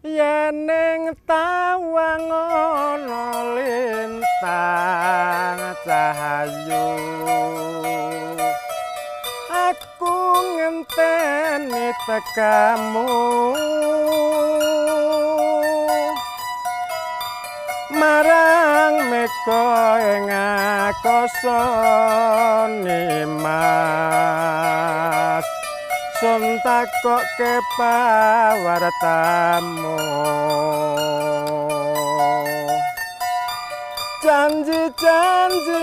Yening tawang ana lintang cahayu aku ngenteni tekamu marang meko ing akasane mas sun takokke pawartamu janji-janji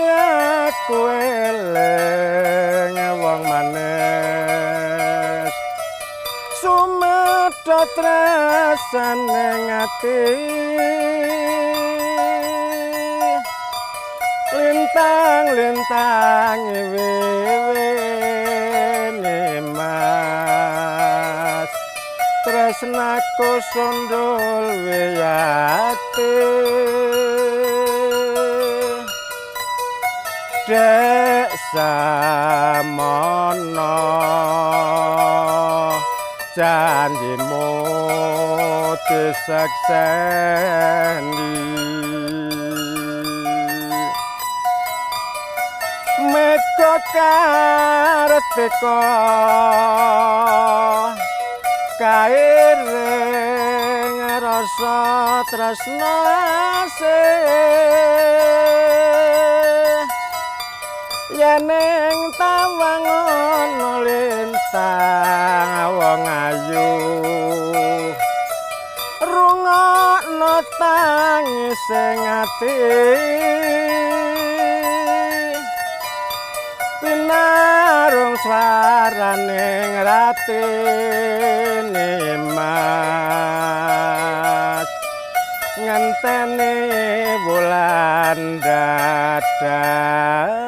aku eling wong manis sumedhot rasane ngati lintang-lintang wiwine mas tresnaku sundul wiyati dek samono janjimu disekseni meko kartika kairing rasa tresna yening tawang ana lintang wong ayu rungokno tangise ati pinarung swaraning ratine mas ngenteni bulan dadari.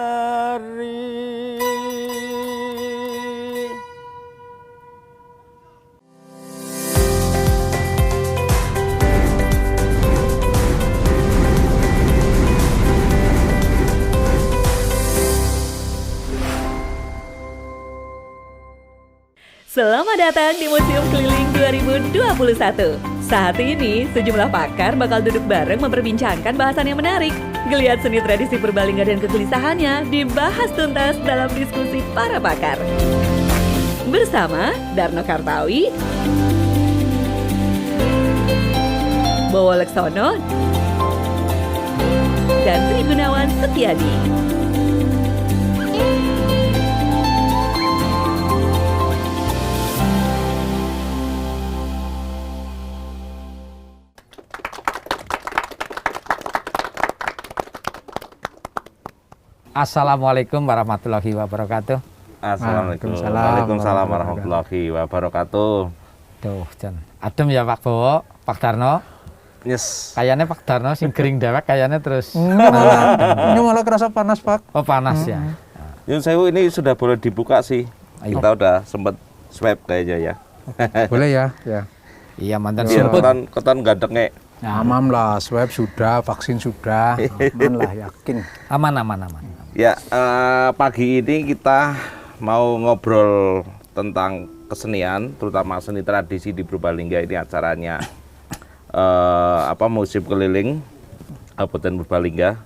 Selamat datang di Museum Keliling 2021. Saat ini, sejumlah pakar bakal duduk bareng memperbincangkan bahasan yang menarik. Geliat seni tradisi Purbalingga dan kegelisahannya dibahas tuntas dalam diskusi para pakar. Bersama Darno Kartawi, Bowo Leksono, dan Tri Gunawan Setiadi. Assalamualaikum warahmatullahi wabarakatuh. Assalamualaikum. Waalaikumsalam warahmatullahi wabarakatuh. Duh, Jan. Adem ya Pak Bowo, Pak Darno. Yes. Kayaknya Pak Darno sing gering dewek kayaknya terus. Ini malah kerasa panas, Pak. Oh, panas ya. Yun Sewu ini sudah boleh dibuka sih. Ayo. Kita udah sempet swab kayaknya ya. Boleh ya? Ya. Iya, mantan Biar sempet. keton gak dengek. Aman lah, swab sudah, vaksin sudah. Aman lah, yakin. Aman. Ya, pagi ini kita mau ngobrol tentang kesenian, terutama seni tradisi di Purbalingga. Ini acaranya Museum Keliling Kabupaten Purbalingga.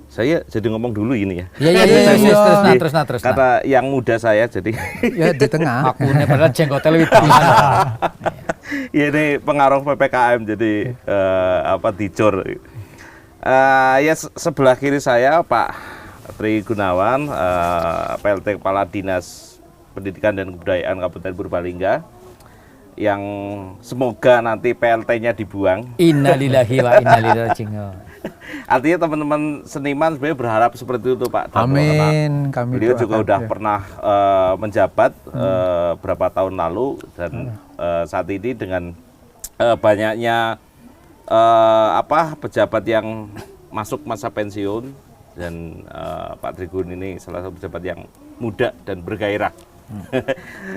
Saya jadi ngomong dulu ini ya. Iya, terus. Kata yang muda saya jadi. Ya di tengah. Aku ini padahal jenggotel itu. Ya ini pengaruh PPKM jadi dicur. Ya sebelah kiri saya Pak Tri Gunawan, PLT Kepala Dinas Pendidikan dan Kebudayaan Kabupaten Purbalingga, yang semoga nanti PLT-nya dibuang. Innalillahi wa inna ilaihi raji'un. Artinya teman-teman seniman sebenarnya berharap seperti itu Pak. Amin. Kami Beliau juga doakan, udah ya. pernah menjabat berapa tahun lalu dan saat ini dengan banyaknya pejabat yang masuk masa pensiun dan Pak Trigun ini salah satu pejabat yang muda dan bergairah.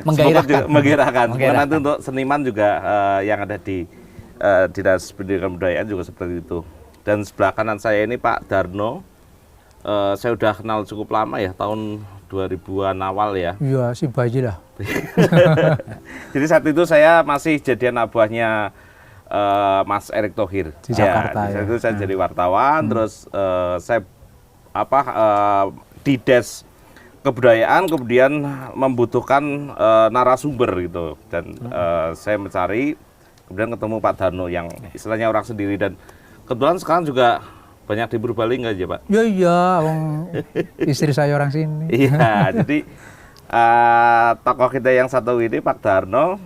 Menggairahkan. Nanti untuk seniman juga yang ada di Dinas Pendidikan Kebudayaan juga seperti itu. Dan sebelah kanan saya ini Pak Darno. Saya udah kenal cukup lama ya, tahun 2000-an awal ya. Iya, si bayi lah. Jadi saat itu saya masih jadi anak buahnya Mas Erick Thohir Di Jakarta, Di saat ya. itu saya jadi wartawan, terus saya di Des Kebudayaan kemudian membutuhkan narasumber gitu, dan saya mencari, kemudian ketemu Pak Darno yang istilahnya orang sendiri, dan kebetulan sekarang juga banyak di Purbalingga aja Pak. Iya, istri saya orang sini. Iya, jadi tokoh kita yang satu ini Pak Darno,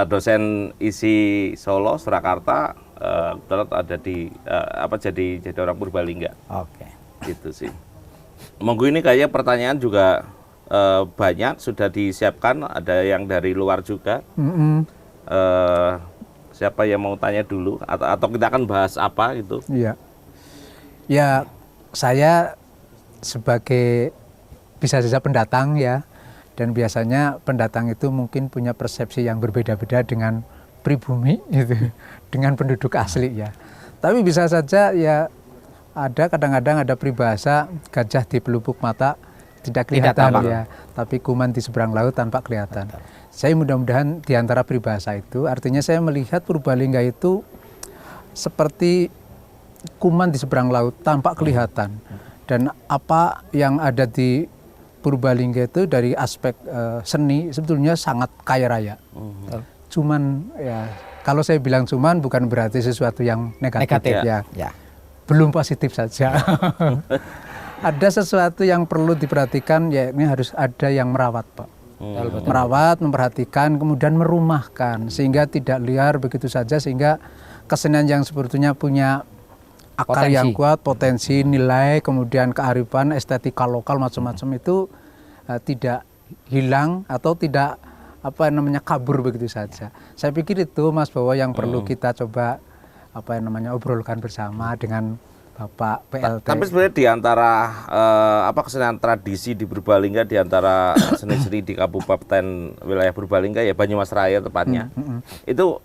dosen ISI Solo Surakarta, kebetulan ada di jadi orang Purbalingga. Oke. Gitu sih. Monggo, ini kayaknya pertanyaan juga banyak sudah disiapkan, ada yang dari luar juga. Siapa yang mau tanya dulu atau kita akan bahas apa gitu? Iya. Ya, saya sebagai bisa saja pendatang ya, dan biasanya pendatang itu mungkin punya persepsi yang berbeda-beda dengan pribumi itu, dengan penduduk asli ya. Tapi bisa saja ya, ada kadang-kadang ada peribahasa gajah di pelupuk mata tidak kelihatan ya, tapi kuman di seberang laut tanpa kelihatan. Saya mudah-mudahan di antara peribahasa itu, artinya saya melihat Purbalingga itu seperti kuman di seberang laut tanpa kelihatan. Dan apa yang ada di Purbalingga itu dari aspek seni sebetulnya sangat kaya raya. Cuman ya, kalau saya bilang cuman bukan berarti sesuatu yang negatif. Ya. Belum positif saja. Ada sesuatu yang perlu diperhatikan, ya ini harus ada yang merawat, Pak. Merawat, memperhatikan, kemudian merumahkan, sehingga tidak liar begitu saja, sehingga kesenian yang sebetulnya punya akar yang kuat, potensi, nilai, kemudian kearifan, estetika lokal macam-macam itu tidak hilang atau tidak kabur begitu saja. Saya pikir itu Mas Bowo yang perlu kita coba obrolkan bersama dengan Bapak PLT. Tapi sebenarnya di antara kesenian tradisi di Purbalingga, di antara seni-seni di Kabupaten wilayah Purbalingga ya, Banyumas Raya tepatnya, itu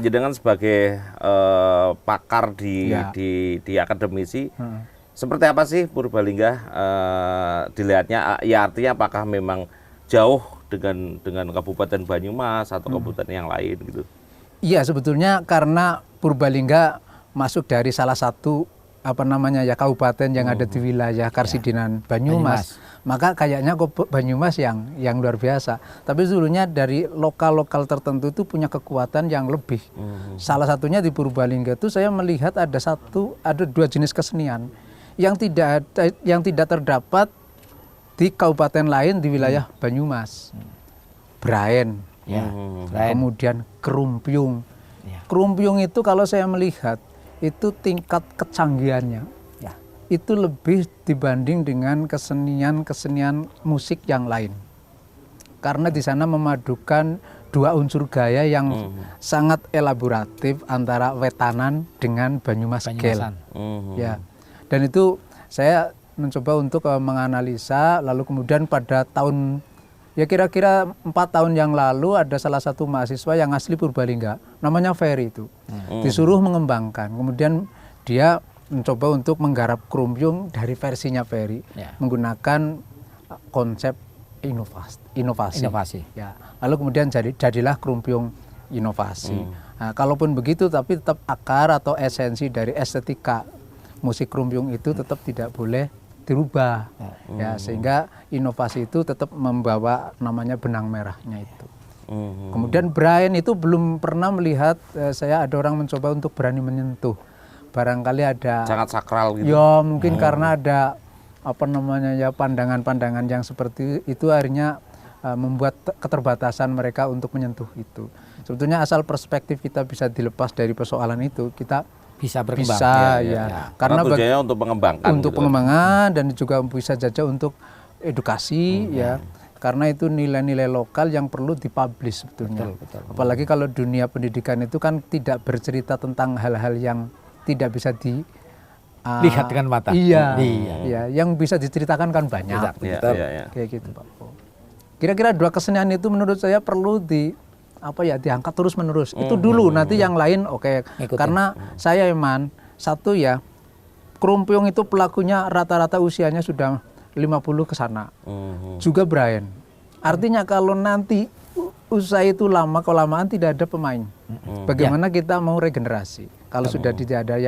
jenengan sebagai pakar di akademisi, seperti apa sih Purbalingga dilihatnya? Ya artinya apakah memang jauh dengan Kabupaten Banyumas atau kabupaten yang lain gitu? Iya, sebetulnya karena Purbalingga masuk dari salah satu kabupaten yang ada di wilayah Karsidenan Banyumas. Maka kayaknya Banyumas yang luar biasa. Tapi sebetulnya dari lokal-lokal tertentu itu punya kekuatan yang lebih. Salah satunya di Purbalingga itu saya melihat ada dua jenis kesenian yang tidak terdapat di kabupaten lain di wilayah Banyumas. Braen, kemudian Kerumpiung. Kerumpiung itu kalau saya melihat itu tingkat kecanggihannya itu lebih dibanding dengan kesenian musik yang lain, karena di sana memadukan dua unsur gaya yang sangat elaboratif antara wetanan dengan Banyumas Gel. Ya, dan itu saya mencoba untuk menganalisa, lalu kemudian pada tahun kira-kira 4 tahun yang lalu ada salah satu mahasiswa yang asli Purbalingga, namanya Ferry itu, disuruh mengembangkan. Kemudian dia mencoba untuk menggarap Kerumpiung dari versinya Ferry, menggunakan konsep inovasi. Ya. Lalu kemudian jadilah Kerumpiung inovasi. Nah, kalaupun begitu, tapi tetap akar atau esensi dari estetika musik Kerumpiung itu tetap tidak boleh dirubah, sehingga inovasi itu tetap membawa namanya benang merahnya itu. Kemudian Braen itu belum pernah melihat, saya ada orang mencoba untuk berani menyentuh, barangkali ada sangat sakral gitu. Ya mungkin karena ada pandangan-pandangan yang seperti itu, akhirnya membuat keterbatasan mereka untuk menyentuh itu. Sebetulnya asal perspektif kita bisa dilepas dari persoalan itu, kita bisa berkembang. Karena tujuannya untuk mengembangkan. Untuk pengembangan dan juga bisa saja untuk edukasi karena itu nilai-nilai lokal yang perlu dipublish sebetulnya. Betul. Apalagi kalau dunia pendidikan itu kan tidak bercerita tentang hal-hal yang tidak bisa lihat dengan mata. Iya, yang bisa diceritakan kan banyak. Kayak gitu, Pak. Kira-kira dua kesenian itu menurut saya perlu diangkat terus menerus. Itu dulu, nanti yang lain karena saya satu Kerumpiung itu pelakunya rata-rata usianya sudah 50 ke sana. Juga Brian. Artinya kalau nanti usaha itu lama, kelamaan tidak ada pemain. Bagaimana kita mau regenerasi kalau sudah tidak ada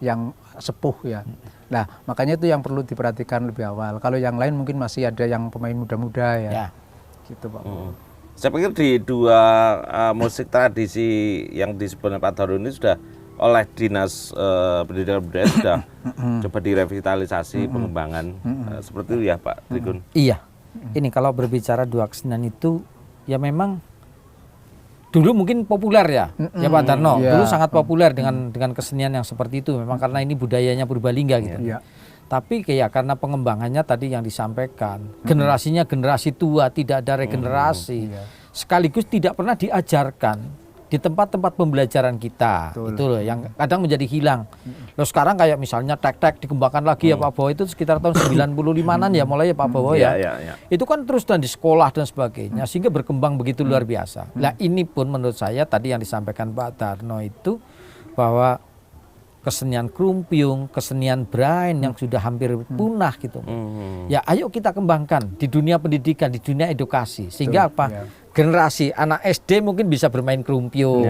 yang sepuh ya. Nah, makanya itu yang perlu diperhatikan lebih awal. Kalau yang lain mungkin masih ada yang pemain muda-muda ya. Gitu, Pak. Saya pikir di dua musik tradisi yang disebut Pak Darno ini sudah oleh Dinas Pendidikan Budaya sudah coba direvitalisasi pengembangan seperti itu ya Pak Trigun. Iya. Ini kalau berbicara dua kesenian itu ya memang dulu mungkin populer ya, ya Pak Darno. Iya. Dulu sangat populer dengan kesenian yang seperti itu. Memang karena ini budayanya Purbalingga gitu. Iya. Tapi kayak karena pengembangannya tadi yang disampaikan, generasinya generasi tua, tidak ada regenerasi, sekaligus tidak pernah diajarkan di tempat-tempat pembelajaran kita. Betul. Itu loh yang kadang menjadi hilang. Loh sekarang kayak misalnya tek-tek dikembangkan lagi ya Pak Bowo, itu sekitar tahun 95-an ya mulai ya Pak Bowo ya. Itu kan terus dan di sekolah dan sebagainya sehingga berkembang begitu luar biasa. Nah ini pun menurut saya tadi yang disampaikan Pak Darno itu bahwa kesenian krumpiung, kesenian brain yang sudah hampir punah gitu. Ya ayo kita kembangkan di dunia pendidikan, di dunia edukasi. Sehingga apa? Ya. Generasi anak SD mungkin bisa bermain krumpiung,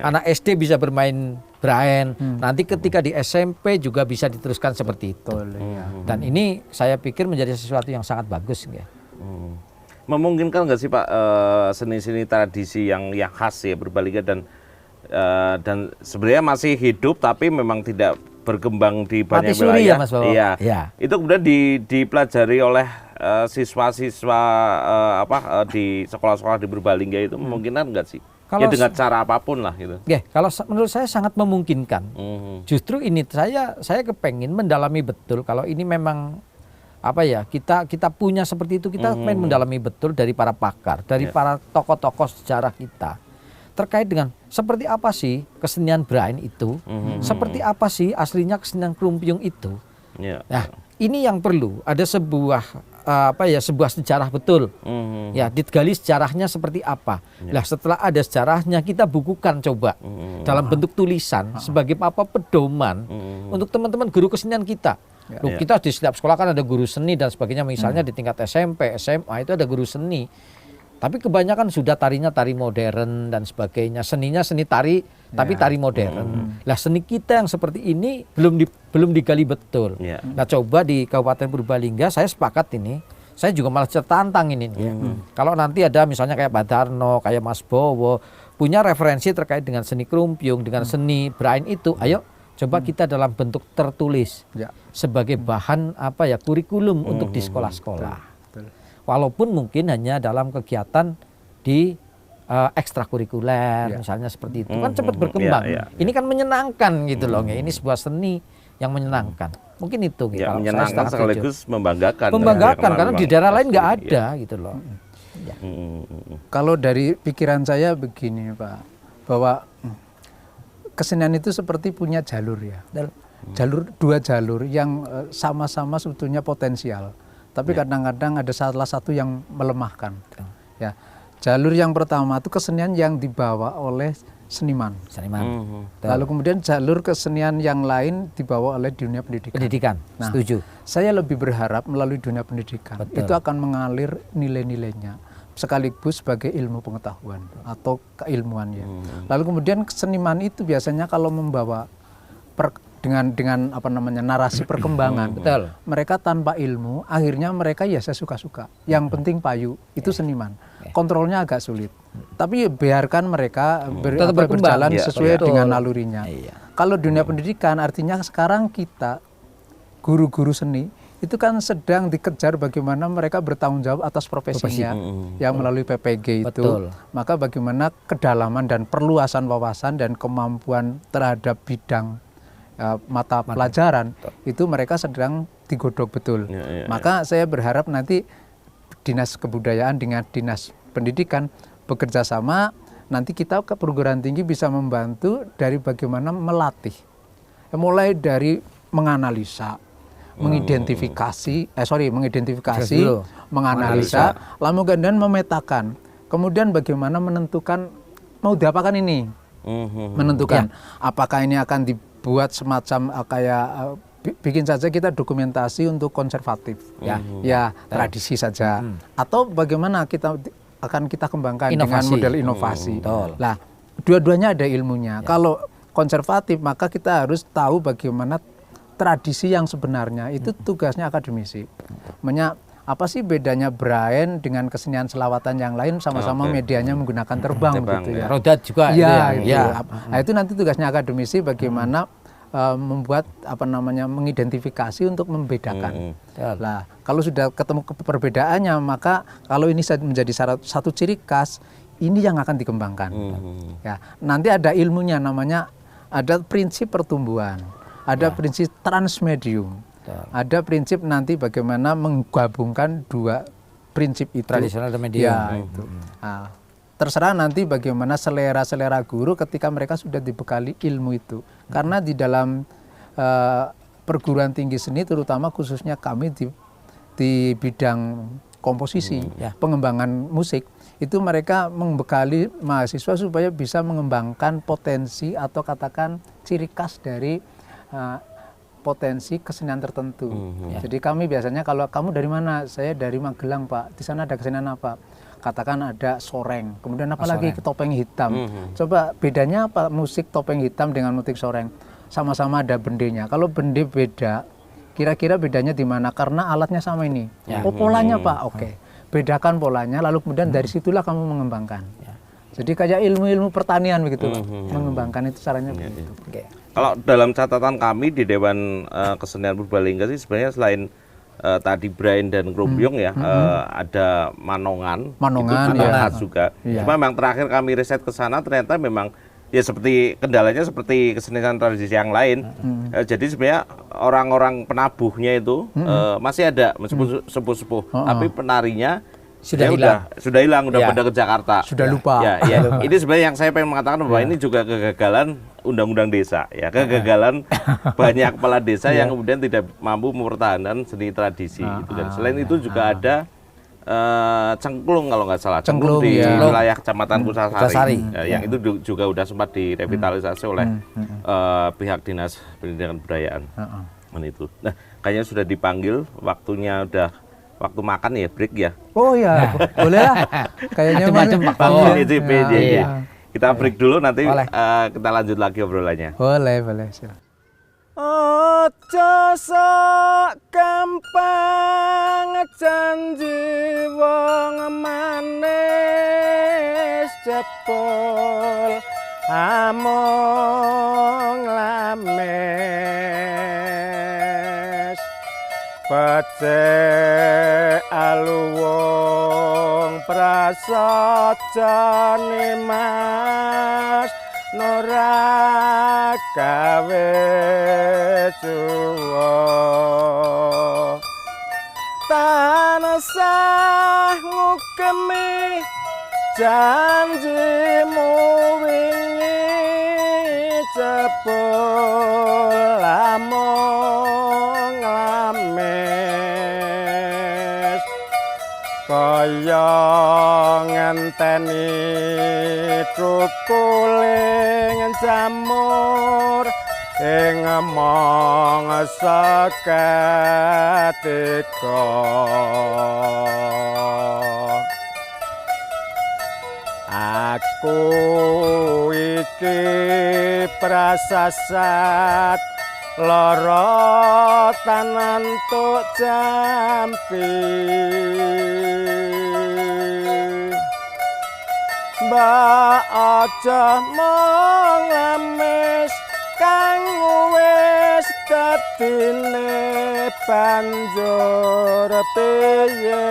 anak SD bisa bermain brain. Nanti ketika di SMP juga bisa diteruskan seperti itu. Betul, ya. Dan ini saya pikir menjadi sesuatu yang sangat bagus ya. Memungkinkan nggak sih Pak seni-seni tradisi yang khas ya Purbalingga dan sebenarnya masih hidup tapi memang tidak berkembang di banyak Mati suri wilayah. ya Mas Bowo? Iya. Ya. Itu kemudian dipelajari oleh siswa-siswa di sekolah-sekolah di Purbalingga itu memungkinkan nggak sih? Kalau Ya dengan cara apapun lah gitu. Kalau menurut saya sangat memungkinkan. Justru ini saya kepengin mendalami betul kalau ini memang apa ya kita punya seperti itu, kita pengen mendalami betul dari para pakar, dari para tokoh-tokoh sejarah kita terkait dengan seperti apa sih kesenian brain itu, seperti apa sih aslinya kesenian krumpiung itu. Nah ini yang perlu ada sebuah sebuah sejarah betul. Ya digali sejarahnya seperti apa. Nah setelah ada sejarahnya kita bukukan coba dalam bentuk tulisan sebagai pedoman untuk teman-teman guru kesenian kita. Loh, kita di setiap sekolah kan ada guru seni dan sebagainya, misalnya di tingkat SMP, SMA itu ada guru seni. Tapi kebanyakan sudah tarinya tari modern dan sebagainya. Seninya seni tari tapi tari modern. Lah seni kita yang seperti ini belum digali betul. Nah coba di Kabupaten Purbalingga saya sepakat ini. Saya juga malah tertantang ini. Kalau nanti ada misalnya kayak Pak Darno, kayak Mas Bowo punya referensi terkait dengan seni krumpiung, dengan seni brain itu, ayo coba kita dalam bentuk tertulis sebagai bahan kurikulum untuk di sekolah-sekolah. Walaupun mungkin hanya dalam kegiatan di ekstrakurikuler misalnya seperti itu kan cepat berkembang. Ini kan menyenangkan gitu loh. Ini sebuah seni yang menyenangkan. Mungkin itu gitu. Ya, menyenangkan sekaligus membanggakan. Membanggakan karena di daerah lain nggak ada gitu loh. Kalau dari pikiran saya begini Pak, bahwa kesenian itu seperti punya jalur ya. Dua jalur yang sama-sama sebetulnya potensial. Tapi kadang-kadang ada salah satu yang melemahkan. Ya, jalur yang pertama itu kesenian yang dibawa oleh seniman. Lalu kemudian jalur kesenian yang lain dibawa oleh dunia pendidikan. Nah, setuju. Saya lebih berharap melalui dunia pendidikan itu akan mengalir nilai-nilainya sekaligus sebagai ilmu pengetahuan atau keilmuan ya. Lalu kemudian seniman itu biasanya kalau membawa dengan narasi perkembangan, mereka tanpa ilmu, akhirnya mereka ya saya suka-suka. Yang penting payu, itu seniman. Kontrolnya agak sulit. Tapi biarkan mereka berjalan sesuai dengan nalurinya. Kalau dunia pendidikan artinya sekarang kita guru-guru seni itu kan sedang dikejar bagaimana mereka bertanggung jawab atas profesinya yang melalui PPG itu. Maka bagaimana kedalaman dan perluasan wawasan dan kemampuan terhadap bidang mata pelajaran itu mereka sedang digodok betul. Maka saya berharap nanti Dinas Kebudayaan dengan Dinas Pendidikan bekerja sama, nanti kita ke perguruan tinggi bisa membantu dari bagaimana melatih. Mulai dari menganalisa, mengidentifikasi, menganalisa, lalu kemudian memetakan. Kemudian bagaimana menentukan mau diapakan ini? Menentukan apakah ini akan dibuat semacam kayak bikin saja kita dokumentasi untuk konservatif, ya tradisi saja, atau bagaimana akan kita kembangkan dengan Inovasi. model inovasi. Betul. Lah, dua-duanya ada ilmunya. Kalau konservatif maka kita harus tahu bagaimana tradisi yang sebenarnya, itu tugasnya akademisi. Makanya apa sih bedanya Brain dengan kesenian selawatan yang lain, sama-sama medianya menggunakan terbang gitu ya. Rodat juga Iya, itu gitu. ya. Nah, itu nanti tugasnya akademisi bagaimana membuat mengidentifikasi untuk membedakan. Lah, kalau sudah ketemu perbedaannya, maka kalau ini menjadi satu ciri khas, ini yang akan dikembangkan. Ya, nanti ada ilmunya, namanya ada prinsip pertumbuhan, ada prinsip transmedium, ada prinsip nanti bagaimana menggabungkan dua prinsip itu, Tradisional dan medium. Ya, itu. Nah, terserah nanti bagaimana selera guru ketika mereka sudah dibekali ilmu itu. Karena di dalam perguruan tinggi seni, terutama khususnya kami di bidang komposisi, pengembangan musik, itu mereka membekali mahasiswa supaya bisa mengembangkan potensi atau katakan ciri khas dari potensi kesenian tertentu. Jadi kami biasanya, kalau kamu dari mana? Saya dari Magelang, Pak. Di sana ada kesenian apa? Katakan ada soreng, kemudian apa lagi, topeng hitam. Coba bedanya apa musik topeng hitam dengan musik soreng? Sama-sama ada bendenya. Kalau bende beda, kira-kira bedanya di mana? Karena alatnya sama ini. Oh, polanya Pak, oke. Bedakan polanya, lalu kemudian dari situlah kamu mengembangkan. Jadi kayak ilmu-ilmu pertanian begitu, mengembangkan itu caranya begitu. Kalau dalam catatan kami di Dewan Kesenian Purbalingga sih sebenarnya selain tadi Brain dan Krombyong ya, ada Manongan itu ya. khas juga. Cuma memang terakhir kami riset ke sana ternyata memang ya seperti kendalanya seperti kesenian tradisi yang lain. Jadi sebenarnya orang-orang penabuhnya itu masih ada meskipun sepuh-sepuh, tapi penarinya Sudah hilang, udah pada ke Jakarta. Sudah lupa. Ya. Ini sebenarnya yang saya pengen mengatakan bahwa ini juga kegagalan undang-undang desa, ya, kegagalan banyak kepala desa yang kemudian tidak mampu mempertahankan seni tradisi. Gitu kan. Selain itu juga ada cengklung kalau nggak salah, cengklung di wilayah Kecamatan Kutasari, yang itu juga udah sempat direvitalisasi oleh pihak Dinas Pendidikan Kebudayaan. Itu. Nah, kayaknya sudah dipanggil, waktunya udah waktu makan ya, break ya. Oh ya, boleh lah. Kayaknya Macam-macam kita break dulu, nanti kita lanjut lagi obrolannya. Boleh, silakan. Ojo sok gampang janji wong manis jebul among lames becik aluwung prasaja Mas Nora gawe juwa tansah ngugemi janjimu wingi jebul among lames kaya ngenteni trukuling jamur ing mong seketika aku iki prasasat lara tanantuk jampi mbak aja mong lames kang wis dadine banjur piye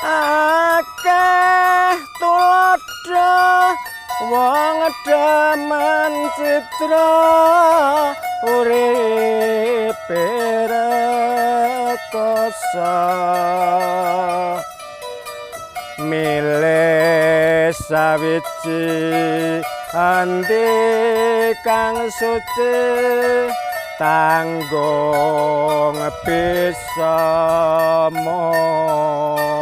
akeh tuladha wong demen citra uripe rekoso milih sawiji andi kang suci tanggung bisa mukti.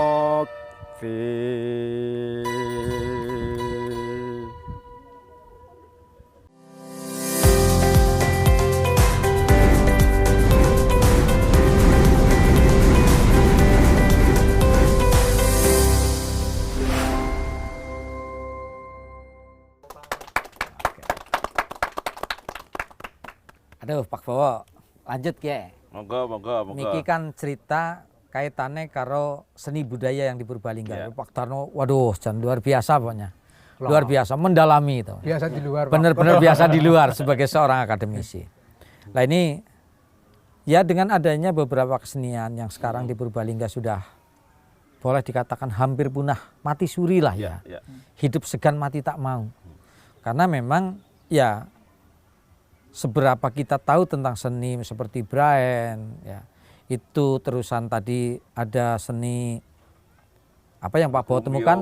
Aduh Pak Bowo, lanjut ya. Monggo, monggo. Niki kan cerita kaitannya karo seni budaya yang di Iya. Purbalingga. Pak Tarno, waduh, luar biasa pokoknya. Luar biasa, mendalami itu. Biasa di luar, Pak. Benar-benar biasa di luar sebagai seorang akademisi. Nah ini ya dengan adanya beberapa kesenian yang sekarang di Purbalingga sudah boleh dikatakan hampir punah, mati suri lah ya. Ya. Hidup segan mati tak mau. Karena memang ya seberapa kita tahu tentang seni seperti Braen ya, itu terusan tadi ada seni apa yang Pak Bowo temukan?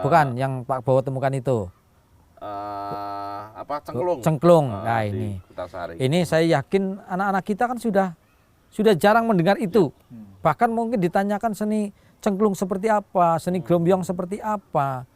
Bukan, yang Pak Bowo temukan itu. Cengklung. Cengklung. Nah, di ini. Kutasari. Ini saya yakin anak-anak kita kan sudah jarang mendengar itu. Bahkan mungkin ditanyakan seni cengklung seperti apa, seni grombyong seperti apa.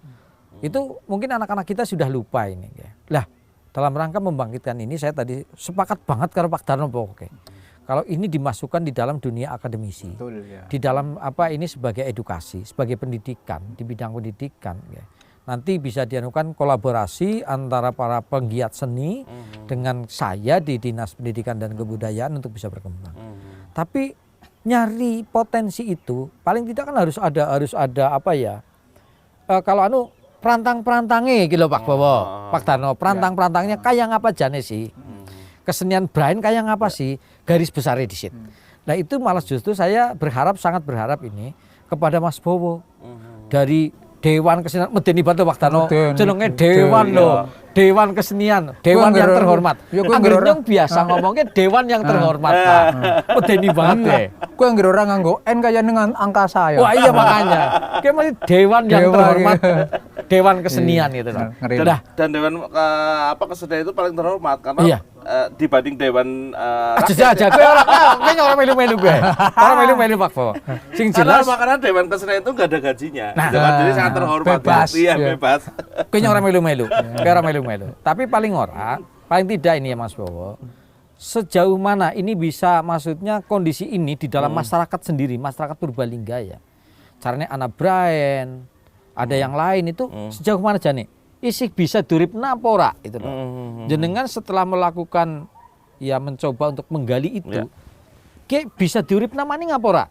Itu mungkin anak-anak kita sudah lupa ini. Lah, dalam rangka membangkitkan ini saya tadi sepakat banget karo Pak Darno pokoknya. Kalau ini dimasukkan di dalam dunia akademisi, Betul, ya. di dalam apa ini sebagai edukasi, sebagai pendidikan, di bidang pendidikan. Ya. Nanti bisa dianukan kolaborasi antara para penggiat seni dengan saya di Dinas Pendidikan dan Kebudayaan untuk bisa berkembang. Tapi nyari potensi itu paling tidak kan harus ada apa ya? Kalau perantang-perantangnya gitu Pak Bowo, Pak Darno, perantang-perantangnya kayak apa jane sih? Kesenian Braen kayak apa sih? Garis besarnya di situ. Nah itu malah justru saya sangat berharap ini kepada Mas Bowo dari Dewan Kesenian Medeni Batu Pak Darno, jenenge Dewan loh. Dewan Kesenian, Dewan yang terhormat. Anggernya biasa ngomongnya Dewan yang terhormat Pak. Medeni banget deh. Gue nggak orang nganggo N kayak dengan angka saya. Wah iya makanya. Kayak masih Dewan yang terhormat. Dewan Kesenian gitu loh. Dan Dewan kesenian itu paling terhormat karena Iya. Dibanding Dewan aja gue orang melu-melu gue. Orang melu-melu Pak Bowo. Sing jelas karena Dewan Kesenian itu nggak ada gajinya. Nah, gitu kan. Jadi sangat terhormat. bebas. Iya, Iya. bebas. kayaknya orang melu-melu. Kayak orang melu-melu. Tapi paling tidak ini ya Mas Bowo. Sejauh mana ini bisa maksudnya kondisi ini di dalam masyarakat sendiri, masyarakat Purbalingga ya. Caranya anak Braen, ada yang lain itu sejauh mana jane? Isih bisa durip napora itu loh. Jenengan setelah melakukan ya mencoba untuk menggali itu, kayak bisa durip namanya ngapora.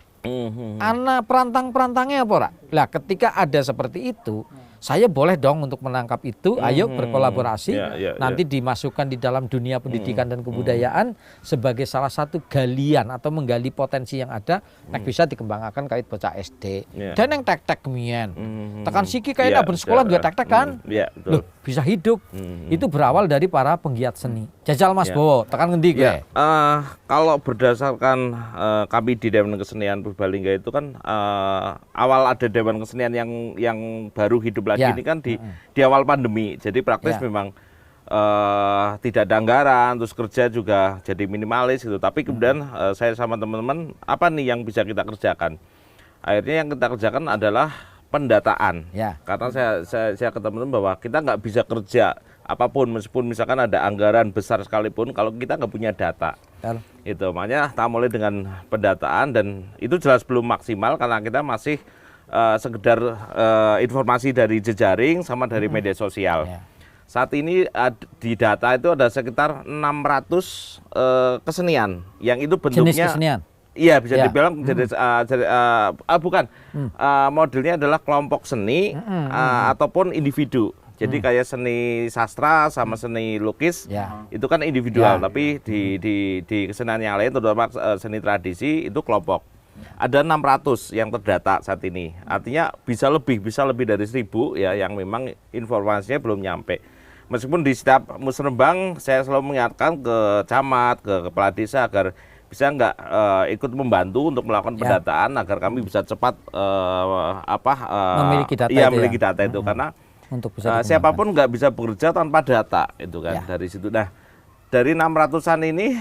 Anak perantang-perantangnya apa? Lah ketika ada seperti itu, saya boleh dong untuk menangkap itu, ayo berkolaborasi, nanti dimasukkan di dalam dunia pendidikan dan kebudayaan sebagai salah satu galian atau menggali potensi yang ada, nek bisa dikembangkan kait bocah SD. Dan yang tek-tek kemien, tekan siki kayak abon sekolah juga tek-tek kan, loh bisa hidup. Itu berawal dari para penggiat seni. Jajal Mas Bowo, tekan ngendi ge? Kalau berdasarkan kami di Dewan Kesenian Purbalingga itu kan awal ada Dewan Kesenian yang baru hidup lagi ini kan di awal pandemi. Jadi praktis memang tidak ada anggaran, terus kerja juga jadi minimalis gitu. Tapi kemudian saya sama teman-teman, apa nih yang bisa kita kerjakan? Akhirnya yang kita kerjakan adalah pendataan. Karena saya ke teman-teman bahwa kita nggak bisa kerja apapun meskipun misalkan ada anggaran besar sekalipun kalau kita nggak punya data. Itu makanya kita mulai dengan pendataan dan itu jelas belum maksimal karena kita masih sekedar informasi dari jejaring sama dari media sosial. Saat ini di data itu ada sekitar 600 kesenian yang itu bentuknya jenis kesenian. Iya bisa dibilang bukan modelnya adalah kelompok seni ataupun individu. Jadi kayak seni sastra sama seni lukis itu kan individual, tapi di kesenian yang lain terutama seni tradisi itu kelompok. Ada 600 yang terdata saat ini. Artinya bisa lebih dari 1000 ya yang memang informasinya belum nyampe. Meskipun di setiap musrembang saya selalu mengingatkan ke camat, ke kepala desa agar bisa nggak ikut membantu untuk melakukan pendataan agar kami bisa cepat memiliki data itu karena untuk bisa siapapun nggak bisa bekerja tanpa data itu kan dari situ. Nah dari 600-an ini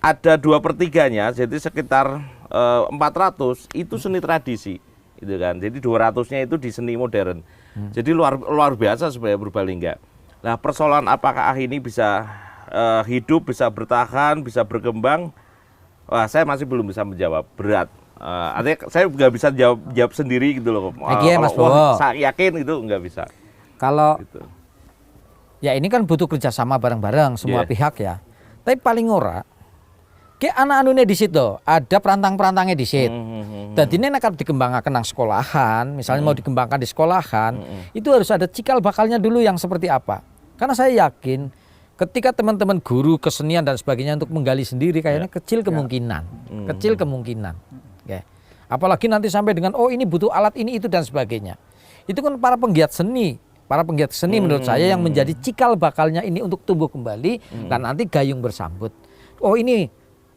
ada 2/3-nya jadi sekitar 400 itu seni tradisi itu kan. Jadi 200-nya itu di seni modern. Jadi luar biasa sebenarnya Purbalingga. Nah persoalan apakah ini bisa hidup, bisa bertahan, bisa berkembang? Wah saya masih belum bisa menjawab, berat. Artinya saya nggak bisa jawab sendiri gitu loh. Mas Bowo. Saya yakin itu nggak bisa. Kalau gitu. Ya ini kan butuh kerjasama bareng-bareng semua pihak ya. Tapi paling ora ke anak-anaknya di situ ada perantang-perantangnya di situ. Dan ini akan dikembangkan nang sekolahan, misalnya mau dikembangkan di sekolahan, itu harus ada cikal bakalnya dulu yang seperti apa. Karena saya yakin ketika teman-teman guru kesenian dan sebagainya untuk menggali sendiri kayaknya kecil kemungkinan, kecil kemungkinan. Ya. Apalagi nanti sampai dengan ini butuh alat ini itu dan sebagainya. Itu kan para penggiat seni menurut saya yang menjadi cikal bakalnya ini untuk tumbuh kembali dan nanti gayung bersambut. Ini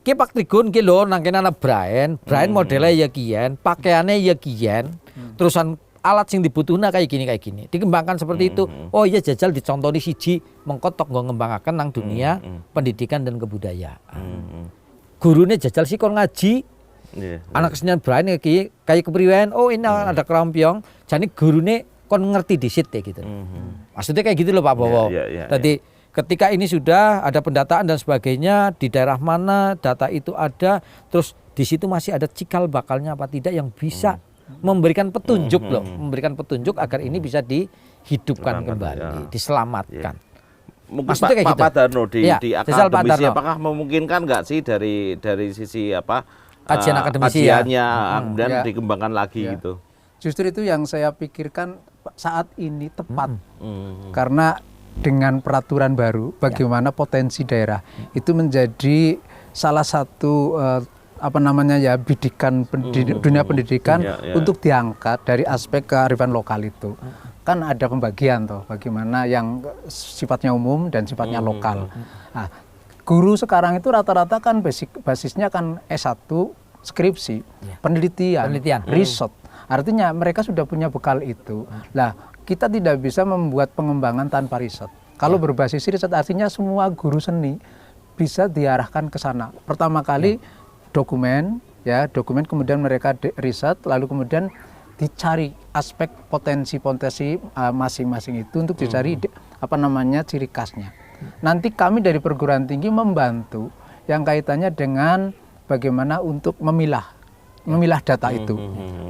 ki Pak Trigun ki lho nang kene ana Brian modelnya ya kiyen, pakaiannya ya kiyen, terusan alat sing dibutuhna kayak gini. Dikembangkan seperti itu. Oh iya jajal dicontoni siji mengko tok nggo ngembangaken nang dunia pendidikan dan kebudayaan. Gurune jajal sih kon ngaji. Anak kesenian Brian iki kayak kepriwen, ini ada kerompong, jane gurune kon ngerti disit gitu. Maksudnya kayak gitu loh Pak Bowo. Tadi ketika ini sudah ada pendataan dan sebagainya di daerah mana data itu ada, terus di situ masih ada cikal bakalnya apa tidak yang bisa memberikan petunjuk memberikan petunjuk agar ini bisa dihidupkan kembali, diselamatkan. Mungkin Maksudnya kayak Pak gitu. Padarno di Pak akademisi Darno. apakah memungkinkan nggak sih dari sisi Kajian akademisi kajiannya kemudian dikembangkan lagi gitu. Justru itu yang saya pikirkan saat ini tepat. Karena dengan peraturan baru bagaimana potensi daerah itu menjadi salah satu bidikan dunia pendidikan untuk diangkat dari aspek kearifan lokal itu. Kan ada pembagian bagaimana yang sifatnya umum dan sifatnya lokal. Nah, guru sekarang itu rata-rata kan basisnya kan S1 skripsi, penelitian. Riset. Artinya mereka sudah punya bekal itu. Lah, kita tidak bisa membuat pengembangan tanpa riset. Kalau berbasis riset artinya semua guru seni bisa diarahkan ke sana. Pertama kali dokumen kemudian mereka riset, lalu kemudian dicari aspek potensi-potensi masing-masing itu untuk dicari ciri khasnya. Nanti kami dari perguruan tinggi membantu yang kaitannya dengan bagaimana untuk memilah data itu,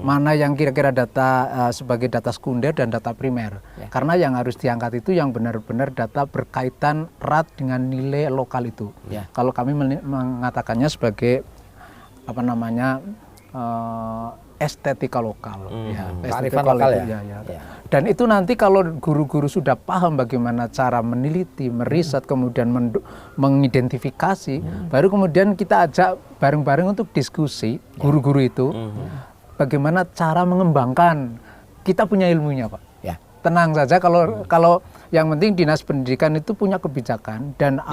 mana yang kira-kira data sebagai data sekunder dan data primer. Karena yang harus diangkat itu yang benar-benar data berkaitan erat dengan nilai lokal itu. Kalau kami mengatakannya sebagai estetika lokal, kearifan lokal ya. Dan itu nanti kalau guru-guru sudah paham bagaimana cara meneliti, meriset, kemudian mengidentifikasi, baru kemudian kita ajak bareng-bareng untuk diskusi guru-guru itu, bagaimana cara mengembangkan. Kita punya ilmunya Pak. Tenang saja kalau yang penting dinas pendidikan itu punya kebijakan dan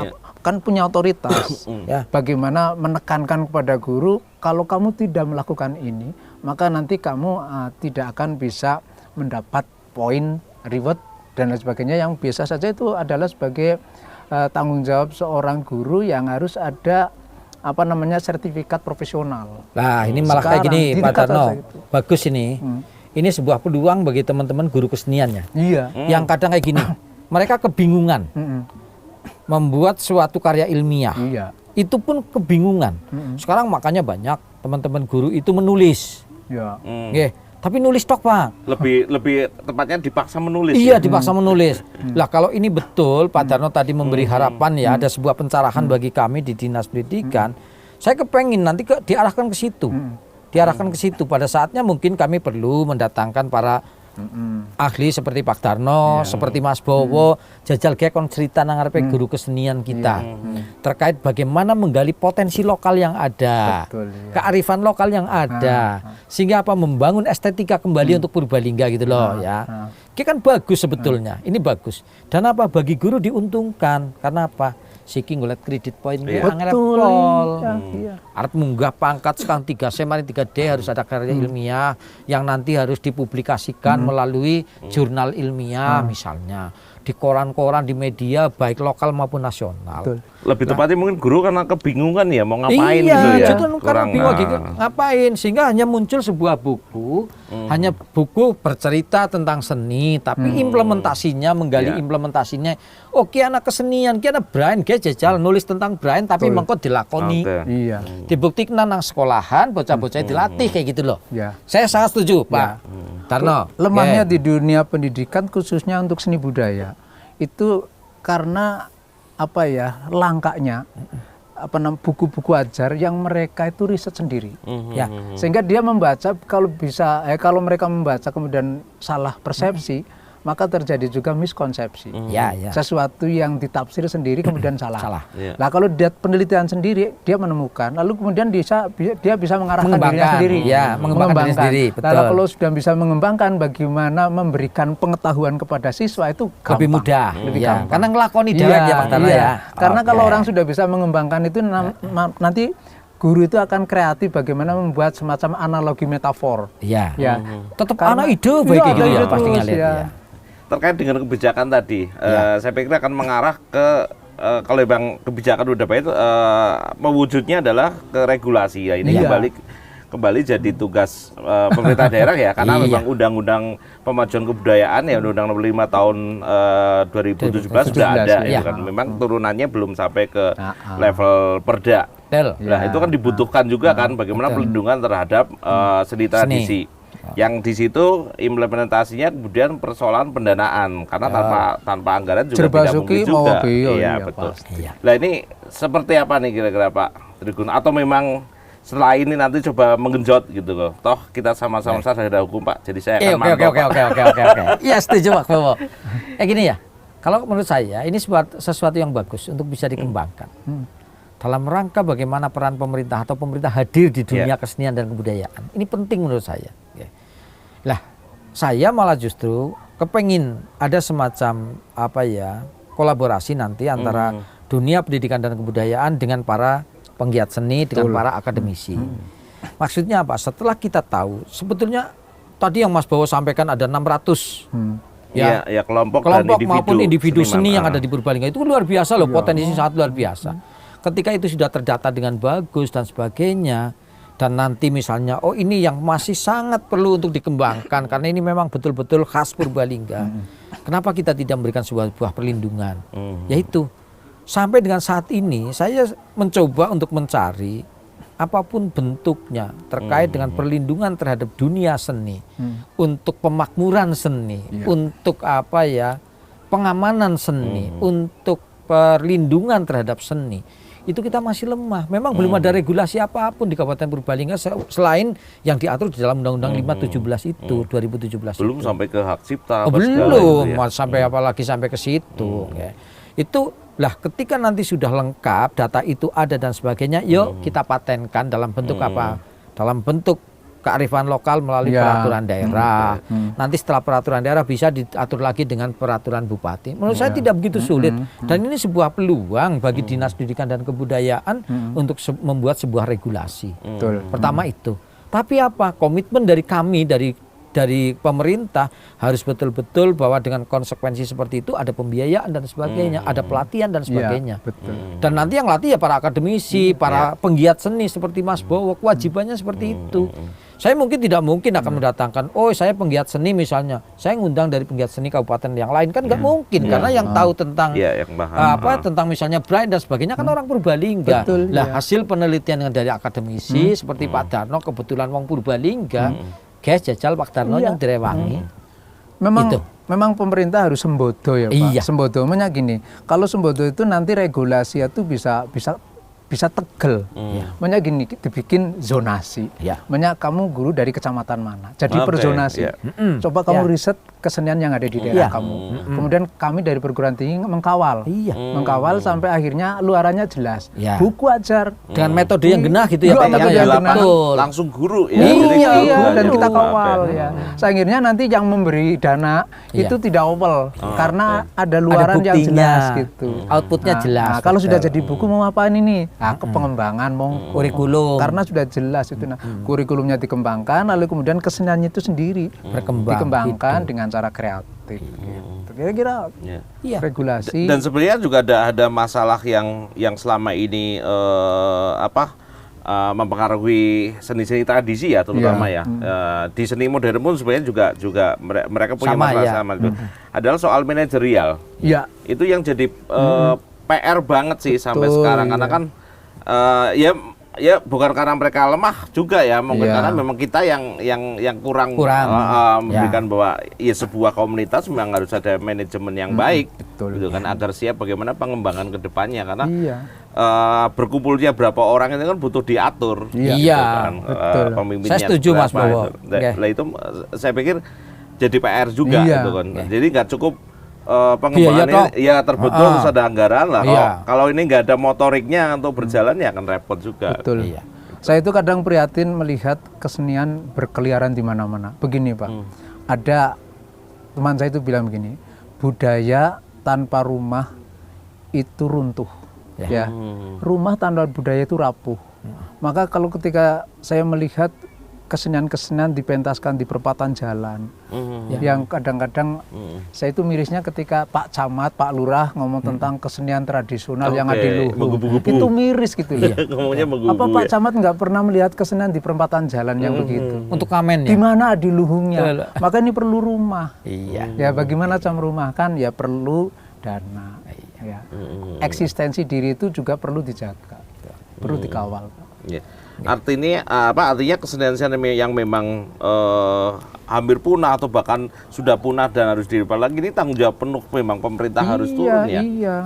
kan punya otoritas. Bagaimana menekankan kepada guru kalau kamu tidak melakukan ini maka nanti kamu tidak akan bisa mendapat poin reward dan lain sebagainya yang biasa saja itu adalah sebagai tanggung jawab seorang guru yang harus ada sertifikat profesional. Nah ini malah kayak gini Pak Darno, bagus ini. Ini sebuah peluang bagi teman-teman guru keseniannya. Yang kadang kayak gini, mereka kebingungan membuat suatu karya ilmiah. Itu pun kebingungan. Sekarang makanya banyak teman-teman guru itu menulis. Tapi nulis tok Pak. Lebih tepatnya dipaksa menulis. Iya dipaksa menulis. Lah kalau ini betul Pak Darno tadi memberi harapan ada sebuah pencerahan bagi kami di dinas pendidikan. Saya kepengen nanti diarahkan ke situ. Diarahkan ke situ. Pada saatnya mungkin kami perlu mendatangkan para ahli seperti Pak Darno, seperti Mas Bowo, jajal gekon cerita nang ngarepe guru kesenian kita. Terkait bagaimana menggali potensi lokal yang ada. Kearifan lokal yang ada. Sehingga membangun estetika kembali untuk Purbalingga gitu loh ya. Ini kan bagus sebetulnya. Ini bagus. Dan bagi guru diuntungkan. Karena Siki ngulet kredit poin angel pol. Arep munggah pangkat sekarang 3C mari 3D harus ada karya ilmiah yang nanti harus dipublikasikan melalui jurnal ilmiah misalnya di koran-koran di media baik lokal maupun nasional. Lebih tepatnya mungkin guru karena kebingungan ya mau ngapain gitu ya. Iya, karena bingung ngapain sehingga hanya muncul sebuah buku, hanya buku bercerita tentang seni tapi implementasinya menggali implementasinya. Ki anak kesenian, ki anak Brian jajal nulis tentang Brian tapi mengko dilakoni. Dibuktikan nang sekolahan bocah-bocah dilatih kayak gitu loh. Saya sangat setuju Pak Darno. Lemahnya di dunia pendidikan khususnya untuk seni budaya itu karena apa ya, langkanya buku-buku ajar yang mereka itu riset sendiri. Ya, sehingga dia membaca, kalau mereka membaca kemudian salah persepsi, maka terjadi juga miskonsepsi. Ya, ya. Sesuatu yang ditafsir sendiri kemudian salah. Salah. Nah, kalau dia penelitian sendiri, dia menemukan, lalu kemudian dia bisa mengarahkan dirinya Mengembangkan, sendiri. ya, mengembangkan diri sendiri, betul. Nah, kalau sudah bisa mengembangkan, bagaimana memberikan pengetahuan kepada siswa itu gampang. Lebih mudah. Lebih Ya, gampang. karena ngelakoni dewek ya Pak Tarno ya. Karena kalau Oke. orang sudah bisa mengembangkan itu nanti guru itu akan kreatif bagaimana membuat semacam analogi metafor. Iya. Ya. Tetap Karena- anak ide baik Iya, gitu ada ya ide pasti terus, ngeliat ya. ya. Terkait dengan kebijakan tadi, saya pikir akan mengarah ke kalau bang kebijakan udah baik itu mewujudnya adalah ke regulasi ya. Ini Iya. kembali jadi tugas pemerintah daerah ya, karena Iya. memang undang-undang pemajuan kebudayaan ya Undang-Undang Nomor 5 tahun 2017 sudah ada ya. ya kan. Memang turunannya belum sampai ke Ah. level perda. Betul. Nah, Ya. itu kan dibutuhkan juga kan bagaimana pelindungan terhadap seni tradisi. Yang di situ implementasinya kemudian persoalan pendanaan karena tanpa anggaran juga tidak Jerbasuki mungkin mau juga. bio, Iya, iya, betul. pasti. Iya. Nah, ini seperti apa nih kira-kira Pak Trigun? Atau memang setelah ini nanti coba menggenjot gitu loh. Toh kita sama-sama sarjana hukum Pak. Jadi saya akan Oke. mantau. Pak. Iya setuju Pak Bowo. Gini ya, kalau menurut saya ini sesuatu yang bagus untuk bisa dikembangkan. Dalam rangka bagaimana peran pemerintah atau pemerintah hadir di dunia kesenian dan kebudayaan. Ini penting menurut saya. Oke. Lah, saya malah justru kepengin ada semacam kolaborasi nanti antara dunia pendidikan dan kebudayaan dengan para penggiat seni, dengan para akademisi. Maksudnya apa? Setelah kita tahu sebetulnya tadi yang Mas Bowo sampaikan ada 600 Ya, ya kelompok dan maupun individu seniman. seni yang ada di Purbalingga itu luar biasa loh, potensi sangat luar biasa. Ketika itu sudah terdata dengan bagus dan sebagainya, dan nanti misalnya ini yang masih sangat perlu untuk dikembangkan karena ini memang betul-betul khas Purbalingga. Kenapa kita tidak memberikan sebuah perlindungan? Yaitu sampai dengan saat ini saya mencoba untuk mencari apapun bentuknya terkait dengan perlindungan terhadap dunia seni, untuk pemakmuran seni, untuk pengamanan seni, untuk perlindungan terhadap seni. Itu kita masih lemah. Memang belum ada regulasi apapun di Kabupaten Purbalingga selain yang diatur di dalam Undang-Undang 517 itu 2017. Belum sampai ke hak cipta. Belum sampai apalagi sampai ke situ. Ya. Itu lah ketika nanti sudah lengkap data itu ada dan sebagainya, yuk kita patenkan dalam bentuk apa? Dalam bentuk kearifan lokal melalui peraturan daerah. Nanti setelah peraturan daerah bisa diatur lagi dengan peraturan bupati. Menurut saya tidak begitu sulit. Dan ini sebuah peluang bagi Dinas Pendidikan dan Kebudayaan untuk membuat sebuah regulasi. Pertama itu. Tapi apa? Komitmen dari kami, dari pemerintah harus betul-betul bahwa dengan konsekuensi seperti itu ada pembiayaan dan sebagainya, ada pelatihan dan sebagainya. Dan nanti yang latih ya para akademisi, para penggiat seni seperti Mas Bowo, kewajibannya seperti itu. Saya tidak mungkin akan mendatangkan, saya penggiat seni misalnya, saya ngundang dari penggiat seni kabupaten yang lain, kan nggak mungkin karena yang tahu tentang yang paham. tentang misalnya Braille dan sebagainya kan orang Purbalingga. Hasil penelitian dari akademisi seperti Pak Darno kebetulan wong Purbalingga. Guys, jajal Pak Darno yang direwangi. Memang pemerintah harus sembodo ya Pak. Iya. Sembodo, makanya gini, kalau sembodo itu nanti regulasi itu bisa tegel. Makanya gini, dibikin zonasi. Makanya kamu guru dari kecamatan mana. Jadi perzonasi. Coba kamu riset kesenian yang ada di daerah kamu. Kemudian kami dari perguruan tinggi mengkawal. Mengkawal sampai akhirnya luarannya jelas. Buku ajar. Dengan metode yang genah gitu ya Pak Yang Darno di ya. lapangan Betul. langsung guru ya. Iya, dan kita Betul. kawal ya. Akhirnya nanti yang memberi dana itu tidak opel karena ada luaran yang buktinya. jelas gitu. Outputnya jelas. Nah, kalau sudah betul. jadi buku mau apain ini? Nah, ke pengembangan mau Kurikulum. karena sudah jelas itu. Nah, kurikulumnya dikembangkan lalu kemudian keseniannya itu sendiri dikembangkan dengan cara kreatif. Gitu. Kira-kira Iya. regulasi. Dan sebenarnya juga ada masalah yang selama ini mempengaruhi seni-seni tradisi ya terutama ya. Di seni modern pun sebenarnya juga mereka punya Sama, masalah ya. sama itu. Adalah soal manajerial. Ya. Itu yang jadi PR banget sih sampai Betul, sekarang karena iya. kan ya ya bukan karena mereka lemah juga ya, mungkin Iya. karena memang kita yang kurang, Kurang. memberikan bahwa ya sebuah komunitas memang harus ada manajemen yang baik, betul. gitu kan, agar siap bagaimana pengembangan ke depannya, karena Iya. berkumpulnya berapa orang itu kan butuh diatur, Iya. gitu Iya, kan, betul. pemimpinnya Saya setuju, Mas berapa Bowo. itu. Oke. Lah itu saya pikir jadi PR juga, Iya. gitu kan. Oke. Jadi nggak cukup Biaya pengembangannya toh. ya terbentuk terus ada anggaran lah. Iya. Kalau ini nggak ada motoriknya untuk berjalan ya akan repot juga. Betul. Iya. Saya itu kadang prihatin melihat kesenian berkeliaran di mana-mana. Begini Pak, ada teman saya itu bilang begini, budaya tanpa rumah itu runtuh. Ya, rumah tanpa budaya itu rapuh. Maka kalau ketika saya melihat kesenian-kesenian dipentaskan di perempatan jalan, yang kadang-kadang saya itu mirisnya ketika Pak Camat, Pak Lurah ngomong tentang kesenian tradisional yang Oke, adiluhung, menggebu-gebu. itu miris gitu loh. Ngomongnya menggugu Apa Pak ya. Camat nggak pernah melihat kesenian di perempatan jalan yang begitu? Untuk kamen Di ya. mana adiluhungnya? Maka ini perlu rumah. Iya. Ya bagaimana cara merumahkan? Ya perlu dana. Ya. Eksistensi diri itu juga perlu dijaga, perlu dikawal. Ya. Artinya kesenian-kesenian yang memang hampir punah atau bahkan sudah punah dan harus dihidup lagi, ini tanggung jawab penuh memang pemerintah harus turun ya. Iya.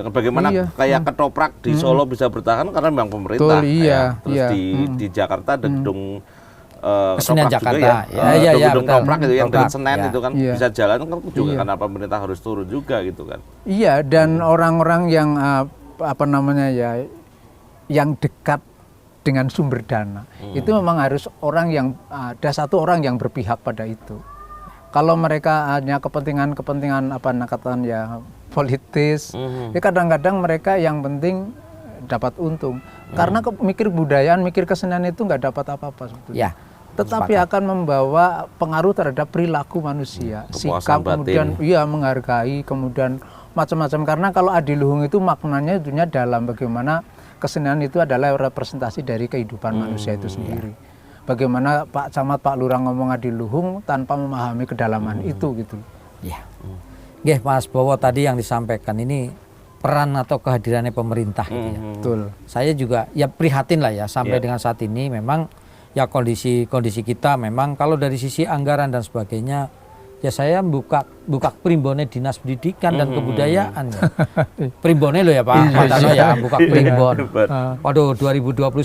Bagaimana Iya. kayak ketoprak di Solo bisa bertahan karena memang pemerintah. Betul, iya, ya. Terus iya. di Jakarta ada gedung Kesenian ketoprak juga Jakarta. ya. Iya, iya, Gedung betul. ketoprak itu yang Ketoprak, dekat Senen ya. itu kan Iya. bisa jalan kan juga Iya. karena pemerintah harus turun juga gitu kan. Iya, dan orang-orang yang apa namanya ya, yang dekat dengan sumber dana itu memang harus orang yang ada satu orang yang berpihak pada itu. Kalau mereka hanya kepentingan apa nakatan ya politis, ya kadang-kadang mereka yang penting dapat untung. Karena mikir budayaan, mikir kesenian itu nggak dapat apa-apa sebetulnya. Ya. Tetapi akan membawa pengaruh terhadap perilaku manusia, Kepuasan sikap, batin. kemudian iya menghargai, kemudian macam-macam. Karena kalau adiluhung itu maknanya tentunya dalam bagaimana kesenian itu adalah representasi dari kehidupan manusia itu sendiri. Bagaimana Pak Camat, Pak Lurah ngomong adiluhung tanpa memahami kedalaman itu gitu. Ya. Nggih, Mas Bowo tadi yang disampaikan ini peran atau kehadirannya pemerintah gitu ya. Betul. Saya juga ya prihatin lah ya sampai dengan saat ini memang ya kondisi kita memang kalau dari sisi anggaran dan sebagainya ya saya buka primbonnya Dinas Pendidikan dan Kebudayaan ya. Primbonnya loh ya Pak Dano ya, buka primbon. Waduh 2021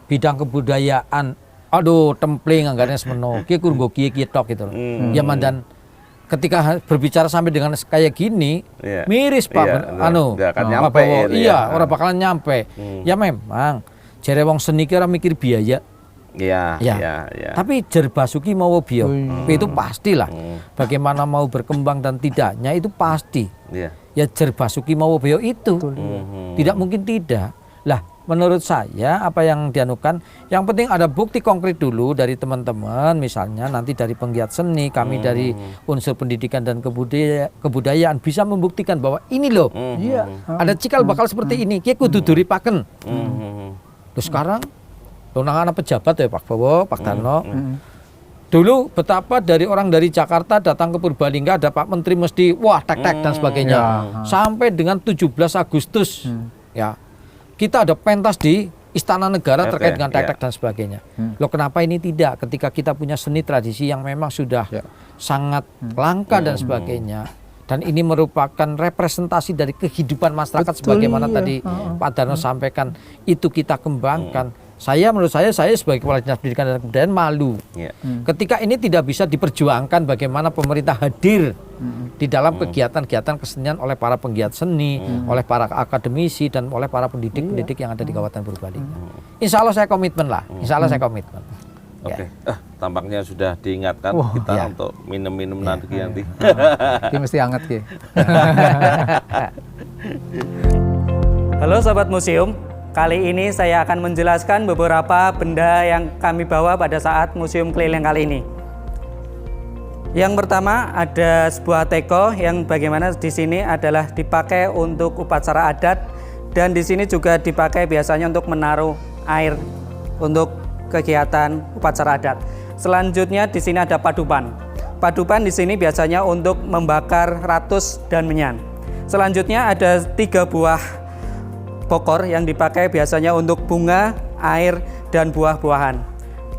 bidang kebudayaan. Aduh templing anggarannya semeno. Ki kurgo ki tok gitu loh. Ya mandan ketika berbicara sampai dengan kayak gini Iya. miris Pak Iya, nggak akan Pak nyampe Bowo. ini Iya, ya. orang bakalan nyampe. Ya memang jere wong seni kira mikir biaya. Iya, Ya. iya, iya. Tapi jer basuki mau bio. Itu pastilah. Bagaimana mau berkembang dan tidaknya itu pasti. Iya. Ya jer basuki mau bio itu. Tidak mungkin tidak. Lah, menurut saya apa yang dianukan, yang penting ada bukti konkret dulu dari teman-teman, misalnya nanti dari penggiat seni, kami dari unsur pendidikan dan kebudayaan bisa membuktikan bahwa ini loh. Iya. Ada cikal bakal seperti ini, ki kudu duripaken. Terus sekarang anak pejabat ya Pak Bowo, Pak Dano. Dulu betapa dari orang dari Jakarta datang ke Purbalingga ada Pak Menteri mesti wah tek-tek dan sebagainya. Sampai dengan 17 Agustus ya. Kita ada pentas di Istana Negara terkait dengan tek-tek dan sebagainya. Loh kenapa ini tidak ketika kita punya seni tradisi yang memang sudah sangat langka dan sebagainya. Dan ini merupakan representasi dari kehidupan masyarakat. Betul, Sebagaimana iya. tadi Pak Darno sampaikan, itu kita kembangkan. Menurut saya sebagai Kepala Dinas Pendidikan dan Kebudayaan malu Iya. ketika ini tidak bisa diperjuangkan bagaimana pemerintah hadir di dalam kegiatan-kegiatan kesenian oleh para penggiat seni, oleh para akademisi dan oleh para pendidik-pendidik yang ada di Kabupaten Purbalingga. Insya Allah saya komitmen lah. Insya Allah saya komitmen. Oke. Tampaknya sudah diingatkan kita ya. untuk minum-minum nanti. Ini mesti hangat ya. Halo Sobat Museum, kali ini saya akan menjelaskan beberapa benda yang kami bawa pada saat museum keliling kali ini. Yang pertama ada sebuah teko yang bagaimana di sini adalah dipakai untuk upacara adat dan di sini juga dipakai biasanya untuk menaruh air untuk kegiatan upacara adat. Selanjutnya di sini ada padupan. Padupan di sini biasanya untuk membakar ratus dan menyan. Selanjutnya ada 3 buah pokor yang dipakai biasanya untuk bunga, air, dan buah-buahan.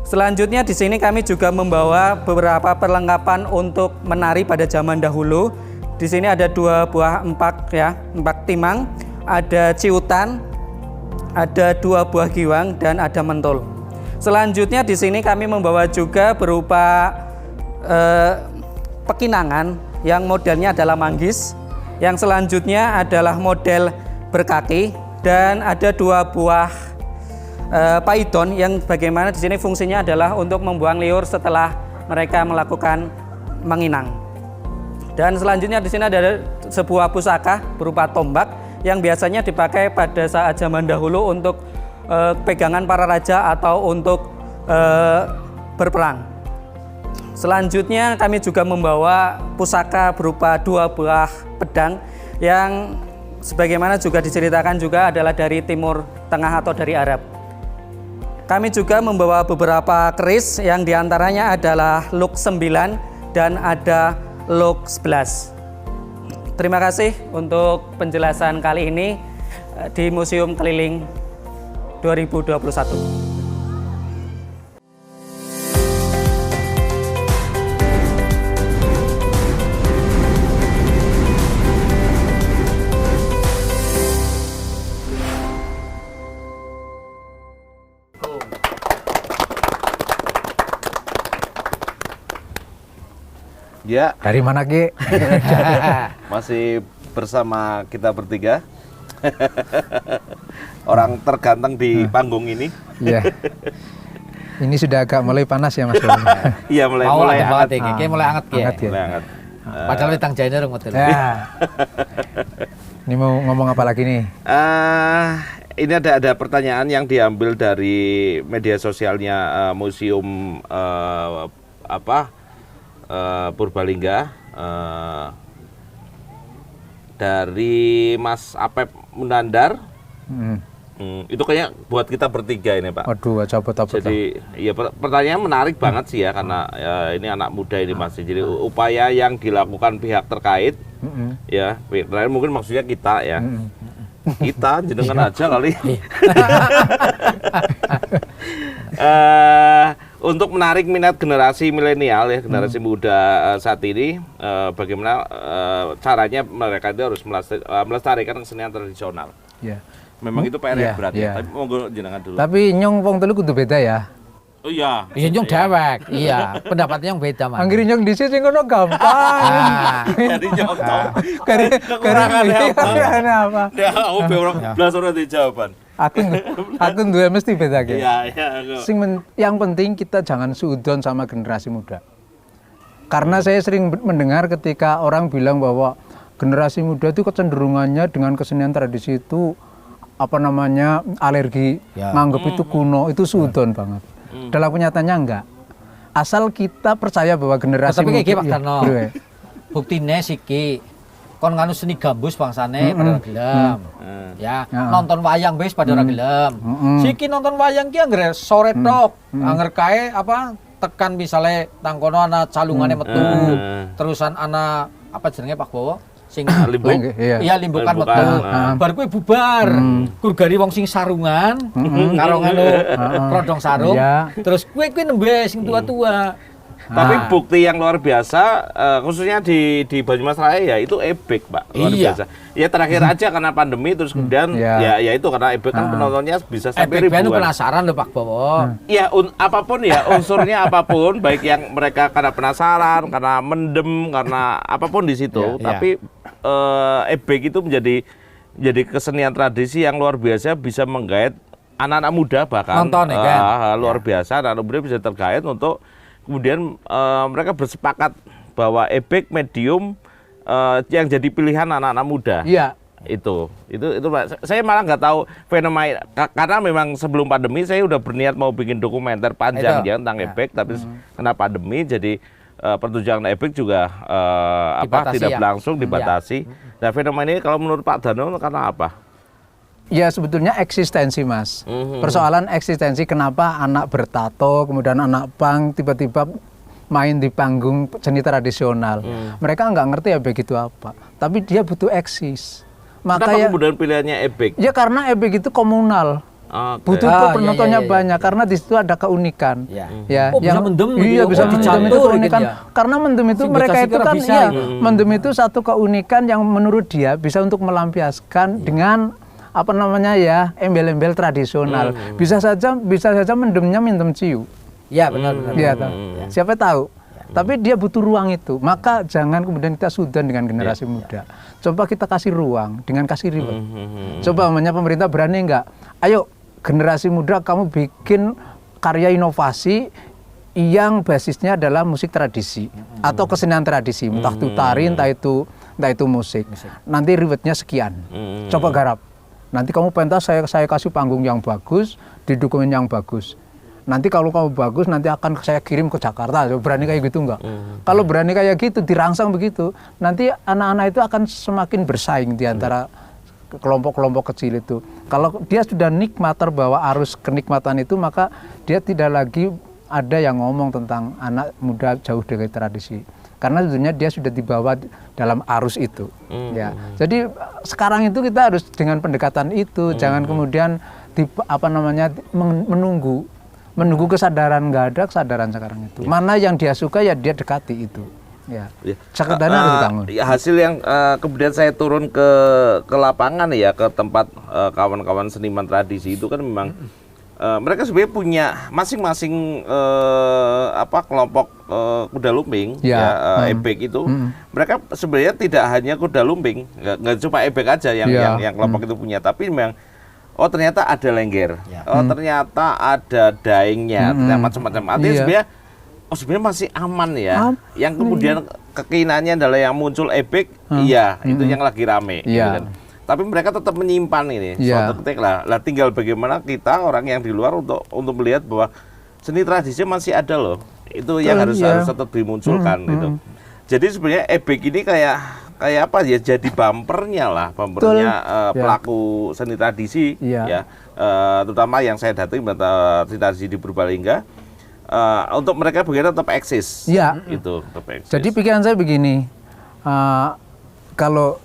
Selanjutnya di sini kami juga membawa beberapa perlengkapan untuk menari pada zaman dahulu. Di sini ada 2 buah empak ya, empak timang, ada ciutan, ada 2 buah giwang, dan ada mentul. Selanjutnya di sini kami membawa juga berupa pekinangan yang modelnya adalah manggis. Yang selanjutnya adalah model berkaki, dan ada 2 buah python yang bagaimana di sini fungsinya adalah untuk membuang liur setelah mereka melakukan menginang. Dan selanjutnya di sini ada sebuah pusaka berupa tombak yang biasanya dipakai pada saat zaman dahulu untuk pegangan para raja atau untuk berperang. Selanjutnya kami juga membawa pusaka berupa 2 buah pedang yang sebagaimana juga diceritakan juga adalah dari Timur Tengah atau dari Arab. Kami juga membawa beberapa keris yang diantaranya adalah Luk 9 dan ada Luk 11. Terima kasih untuk penjelasan kali ini di Museum Keliling 2021. Ya, Dari mana Ki? masih bersama kita bertiga. Orang terganteng di panggung ini. Iya. Ini sudah agak mulai panas ya Mas Bro. Iya, mulai hangat. Mulai hangat ya. Hangat ya. Mulai hangat. Padahal wetang jaine rong ngoten. Ya. Ini mau ngomong apa lagi nih? Ini ada pertanyaan yang diambil dari media sosialnya Museum Purbalingga, dari Mas Apep Munandar. Itu kayaknya buat kita bertiga ini Pak. Waduh, coba. Jadi ya pertanyaan menarik banget sih ya, karena ya, ini anak muda ini masih. Jadi upaya yang dilakukan pihak terkait, ya pihak terkait mungkin maksudnya kita ya. Kita jenengan aja kali. Untuk menarik minat generasi milenial ya, generasi muda saat ini, bagaimana caranya mereka itu harus melestarikan kesenian tradisional. Ya. Memang itu PR yang berat ya. ya. Tapi monggo jenengan dulu. Tapi nyong wong telu kudu beda ya. Oh iya. Iya nyong dewek. Iya, pendapatnya yang beda Mas. Anggere nyong dhisik sing ngono gampang. Jadi contoh. Kekurangannya apa? Ya, aku belas ora di jawaban. Aku duwe mesti beda Ki. Iya. Yang penting kita jangan suudon sama generasi muda. Karena saya sering mendengar ketika orang bilang bahwa generasi muda itu kecenderungannya dengan kesenian tradisi itu alergi, nganggep itu kuno, itu suudon banget. Dalam kenyataannya enggak. Asal kita percaya bahwa generasi tapi muda kayak Pak Karno. Buktine siki kon nganu seni gambus bangsane pada gelem. Ya, nonton wayang wis pada ora gelem. Siki nonton wayang ki anggere sore tok, anger kae tekan misale tangkono ana calungane metu. Terusan ana jenenge Pak Bowo? Sing limbuk. Iya, limbukan metu. Bar kuwi bubar. Kurgani wong sing sarungan karo nganu rodong sarung. Terus kuwi nembe sing tua-tua. Tapi bukti yang luar biasa, khususnya di Banyumas Raya ya itu ebek Pak, luar biasa. Ya terakhir aja karena pandemi, terus kemudian ya itu karena ebek kan penontonnya bisa sampai ribuan. Penasaran loh Pak Bowo. Ya apapun ya, unsurnya apapun, baik yang mereka karena penasaran, karena mendem, karena apapun di situ. Tapi ebek itu menjadi kesenian tradisi yang luar biasa, bisa menggait anak-anak muda bahkan. Nonton ya kan? Luar biasa, anak-anak muda bisa tergait untuk kemudian mereka bersepakat bahwa ebek medium yang jadi pilihan anak-anak muda. Iya. Itu saya malah nggak tahu fenomena, karena memang sebelum pandemi saya udah berniat mau bikin dokumenter panjang ya tentang ebek, tapi kena pandemi jadi pertunjukan ebek juga tidak berlangsung, dibatasi. Nah fenomena ini kalau menurut Pak Dano karena apa? Ya sebetulnya eksistensi Mas. Persoalan eksistensi, kenapa anak bertato, kemudian anak punk tiba-tiba main di panggung seni tradisional. Mereka nggak ngerti ya begitu apa. Tapi dia butuh eksis. Maka Kenapa ya, kemudian pilihannya ebek? ya karena ebek itu komunal. Oke. Butuh Ah, penontonnya iya, iya. banyak karena di situ ada keunikan. Ya. Ya, Oh, bisa mendem gitu iya ya? bisa Oh, mendem itu dicampur keunikan. gitu ya? Karena mendem itu Sehingga mereka saya itu kira kan bisa iya, itu. mendem itu satu keunikan yang menurut dia bisa untuk melampiaskan dengan apa namanya ya embel-embel tradisional. Bisa saja mendemnya mendem ciu. Ya benar. Iya, tahu. Siapa tahu. Tapi dia butuh ruang itu. Maka jangan kemudian kita sudan dengan generasi muda. Coba kita kasih ruang dengan kasih ribet. Coba namanya pemerintah berani enggak? Ayo generasi muda kamu bikin karya inovasi yang basisnya adalah musik tradisi atau kesenian tradisi, entah itu tari, entah itu musik. Nanti ribetnya sekian. Coba garap. Nanti kamu pentas saya kasih panggung yang bagus, didukungin yang bagus. Nanti kalau kamu bagus nanti akan saya kirim ke Jakarta. Berani kayak gitu enggak? Kalau berani kayak gitu dirangsang begitu, nanti anak-anak itu akan semakin bersaing di antara kelompok-kelompok kecil itu. Kalau dia sudah nikmat terbawa arus kenikmatan itu, maka dia tidak lagi ada yang ngomong tentang anak muda jauh dari tradisi. Karena tentunya dia sudah dibawa dalam arus itu. Ya. Jadi sekarang itu kita harus dengan pendekatan itu, jangan kemudian menunggu kesadaran, nggak ada kesadaran sekarang itu. Mana yang dia suka ya dia dekati itu. Ya. Sekedarnya harus dibangun. Ya, hasil yang kemudian saya turun ke lapangan ya, ke tempat kawan-kawan seniman tradisi itu kan memang mereka sebenarnya punya masing-masing kelompok kuda lumping ebek itu. Mereka sebenarnya tidak hanya kuda lumping, nggak cuma ebek aja yang kelompok itu punya, tapi memang ternyata ada lengger, ternyata ada daengnya, ternyata macam-macam. Artinya sebenarnya masih aman ya. Yang kemudian kekinaannya adalah yang muncul ebek, itu yang lagi rame. Gitu kan. Tapi mereka tetap menyimpan ini suatu ketika lah. Tinggal bagaimana kita orang yang di luar untuk melihat bahwa seni tradisi masih ada loh. Itu yang harus tetap dimunculkan gitu. Jadi sebenarnya ebek ini kayak apa ya, jadi bumpernya pelaku seni tradisi ya, terutama yang saya datangi seni tradisi di Purbalingga, untuk mereka bagaimana tetap eksis gitu, tetap eksis. Jadi pikiran saya begini, kalau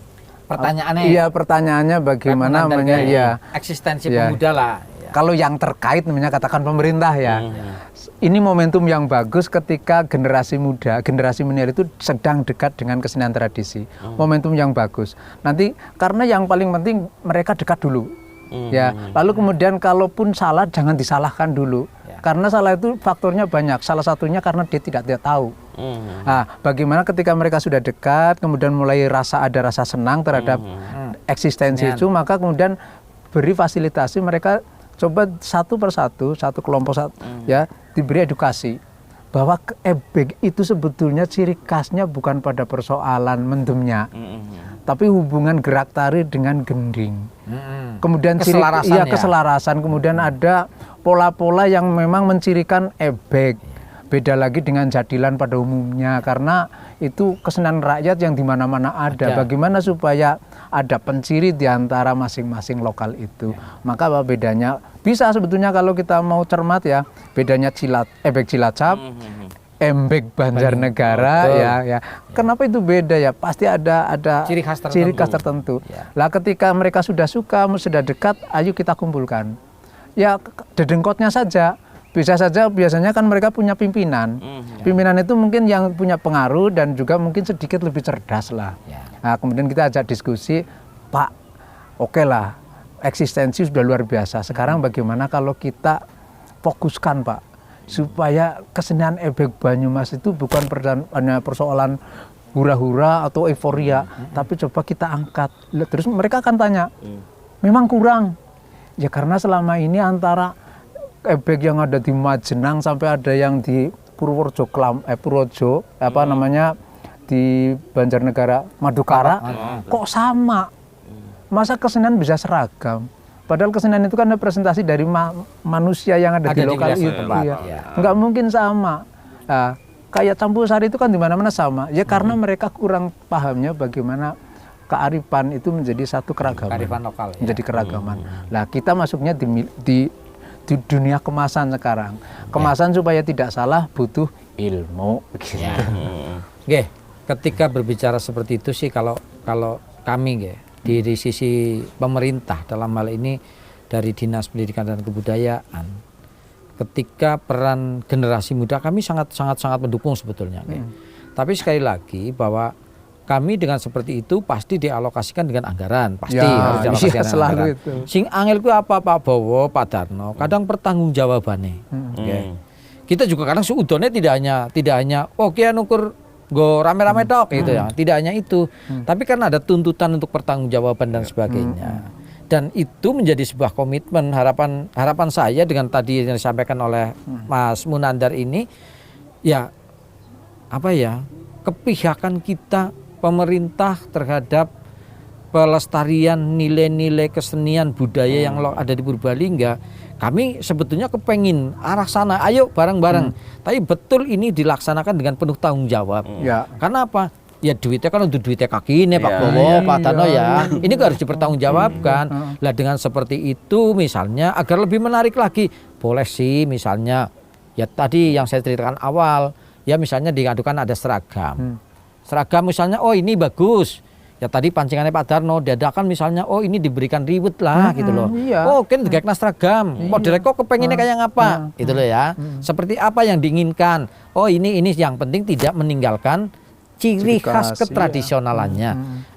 pertanyaannya bagaimana eksistensi pemuda lah. Kalau yang terkait namanya katakan pemerintah ya. Ini momentum yang bagus ketika generasi muda, generasi milenial itu sedang dekat dengan kesenian tradisi. Momentum yang bagus. Nanti karena yang paling penting mereka dekat dulu. Ya. Lalu kemudian kalaupun salah jangan disalahkan dulu. Karena salah itu faktornya banyak. Salah satunya karena dia tidak tahu. Nah, bagaimana ketika mereka sudah dekat, kemudian mulai ada rasa senang terhadap eksistensi itu, maka kemudian beri fasilitasi mereka. Coba satu persatu, satu kelompok ya diberi edukasi bahwa ebek itu sebetulnya ciri khasnya bukan pada persoalan mendemnya, tapi hubungan gerak tari dengan gending. Kemudian keselarasan, kemudian ada pola-pola yang memang mencirikan ebek. Beda lagi dengan jadilan pada umumnya, karena itu kesenian rakyat yang di mana-mana ada. Bagaimana supaya ada penciri di antara masing-masing lokal itu. Maka apa bedanya? Bisa sebetulnya kalau kita mau cermat ya, bedanya ebek Cilacap, embek Banjarnegara ya. Kenapa itu beda ya? Pasti ada ciri khas tertentu. Lah ketika mereka sudah suka, sudah dekat, ayo kita kumpulkan. Ya dedengkotnya saja. Bisa saja biasanya kan mereka punya pimpinan. Pimpinan itu mungkin yang punya pengaruh dan juga mungkin sedikit lebih cerdas lah. Nah, kemudian kita ajak diskusi, Pak, oke lah, eksistensi sudah luar biasa. Sekarang bagaimana kalau kita fokuskan, Pak, supaya kesenian ebek Banyumas itu bukan hanya persoalan hura-hura atau euforia, tapi coba kita angkat. Terus mereka akan tanya, memang kurang? Ya karena selama ini antara ebek yang ada di Majenang sampai ada yang di Purworejo di Banjarnegara Madukara kok sama, masa kesenian bisa seragam, padahal kesenian itu kan representasi dari manusia yang ada di lokal itu nggak mungkin sama. Nah, kayak campur sari itu kan di mana-mana sama ya, karena mereka kurang pahamnya bagaimana kearifan itu menjadi satu keragaman, kearifan lokal menjadi keragaman. Nah, kita masuknya di dunia kemasan sekarang. Kemasan supaya tidak salah butuh ilmu gitu. Ketika berbicara seperti itu sih kalau kami Di sisi pemerintah dalam hal ini dari Dinas Pendidikan dan Kebudayaan, ketika peran generasi muda kami sangat mendukung sebetulnya. Tapi sekali lagi bahwa kami dengan seperti itu pasti dialokasikan dengan anggaran, pasti harus dialokasikan dengan selalu anggaran. itu. Sing angel ku apa Pak Bowo, Pak Darno, kadang pertanggungjawabannya. Kita juga kadang seudone tidak hanya oke ukur go rame-rame tok gitu ya. Tidak hanya itu, tapi karena ada tuntutan untuk pertanggungjawaban dan sebagainya. Dan itu menjadi sebuah komitmen, harapan saya dengan tadi yang disampaikan oleh Mas Munandar ini, ya apa ya, kepihakan kita pemerintah terhadap pelestarian nilai-nilai kesenian budaya yang ada di Purbalingga. Kami sebetulnya kepengin arah sana, ayo bareng-bareng. Tapi betul ini dilaksanakan dengan penuh tanggung jawab. Karena apa? Ya duitnya kan untuk duitnya kaki ini Pak Bowo, Pak Darno ya. Ini harus dipertanggungjawabkan. Lah dengan seperti itu misalnya agar lebih menarik lagi, boleh sih misalnya ya tadi yang saya ceritakan awal, ya misalnya diadukan ada seragam. Seragam misalnya, oh ini bagus. Ya tadi pancingannya Pak Darno diadakan misalnya, oh ini diberikan ribet lah gitu loh. Oh kan digekna seragam. Modelnya kok kepenginnya kayak ngapa? Gitu loh ya. Seperti apa yang diinginkan. Oh ini yang penting tidak meninggalkan ciri khas ketradisionalannya.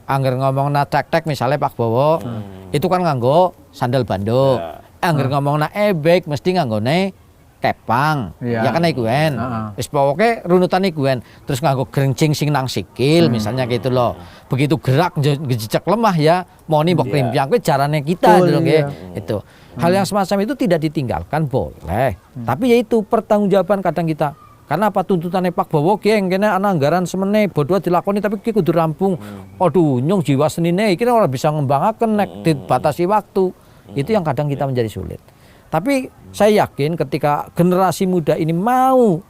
Angger ngomong tek misalnya Pak Bowo, itu kan nganggo sandal bando. Angger ngomong ebek mesti nganggone kepang, ya kan ikuen. Wis pokoke runutan ikuen. Terus nganggo gerincing sing nang sikil misalnya gitu loh. Begitu gerak ngejejak lemah ya, moni mbok rimpiang kuwi jarane kita gitu nggih. Itu. Hal yang semacam itu tidak ditinggalkan boleh. Tapi yaitu pertanggungjawaban kadang kita. Karena apa tuntutannya Pak Bowo geng kene ana anggaran semene bodho dilakoni tapi ki kudu rampung. Aduh nyung jiwa senine iki ora bisa ngembangaken nek dibatasi waktu. Itu yang kadang kita menjadi sulit. Tapi saya yakin ketika generasi muda ini mau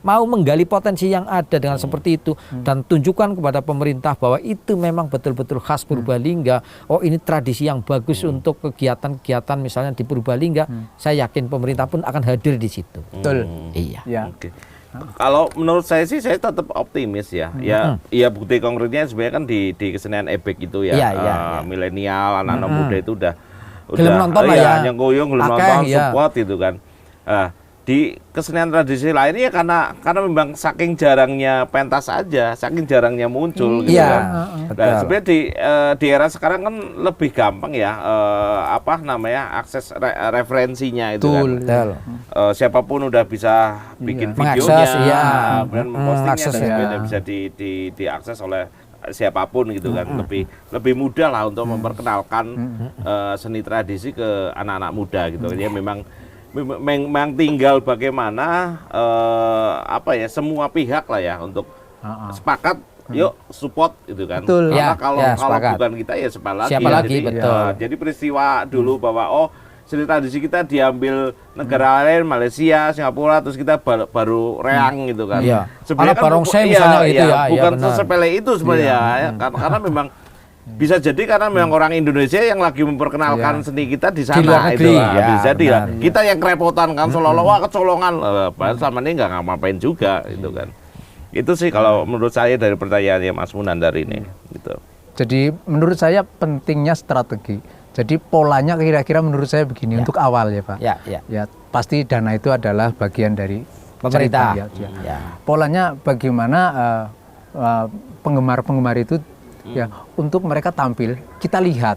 menggali potensi yang ada dengan seperti itu dan tunjukkan kepada pemerintah bahwa itu memang betul-betul khas Purbalingga. Oh ini tradisi yang bagus untuk kegiatan-kegiatan misalnya di Purbalingga. Saya yakin pemerintah pun akan hadir di situ. Betul. Iya. Oke. Kalau menurut saya sih saya tetap optimis ya. Ya bukti konkretnya sebenarnya kan di kesenian ebek itu ya. Milenial, anak-anak muda itu udah gelem nonton lah ya. Yang goyong gelem nonton support itu kan. Di kesenian tradisi lainnya karena memang saking jarangnya pentas aja, saking jarangnya muncul gitu kan. Nah, sebenarnya di era sekarang kan lebih gampang ya akses referensinya itu kan. Siapapun udah bisa bikin videonya, kemudian mempostingnya dan bisa diakses oleh siapapun gitu kan. Lebih mudah lah untuk memperkenalkan seni tradisi ke anak-anak muda gitu. Jadi memang tinggal bagaimana semua pihak lah ya untuk sepakat yuk support gitu kan. Betul. Karena kalau bukan kita ya siapa lagi. Betul. Jadi peristiwa dulu bahwa seni tradisi kita diambil negara lain, Malaysia, Singapura, terus kita baru reang gitu kan. Sebenarnya kan bukan sesepele itu sebenarnya karena memang bisa jadi karena memang orang Indonesia yang lagi memperkenalkan seni kita di sana itu bisa jadi lah. Kita yang kerepotan kan seolah-olah kecolongan, padahal selama ini nggak ngapain juga itu kan. Itu sih kalau menurut saya dari pertanyaannya Mas Munandar ini gitu. Jadi menurut saya pentingnya strategi. Jadi polanya kira-kira menurut saya begini untuk awal ya Pak. Ya pasti dana itu adalah bagian dari pemerintah. Polanya bagaimana penggemar-penggemar itu ya untuk mereka tampil kita lihat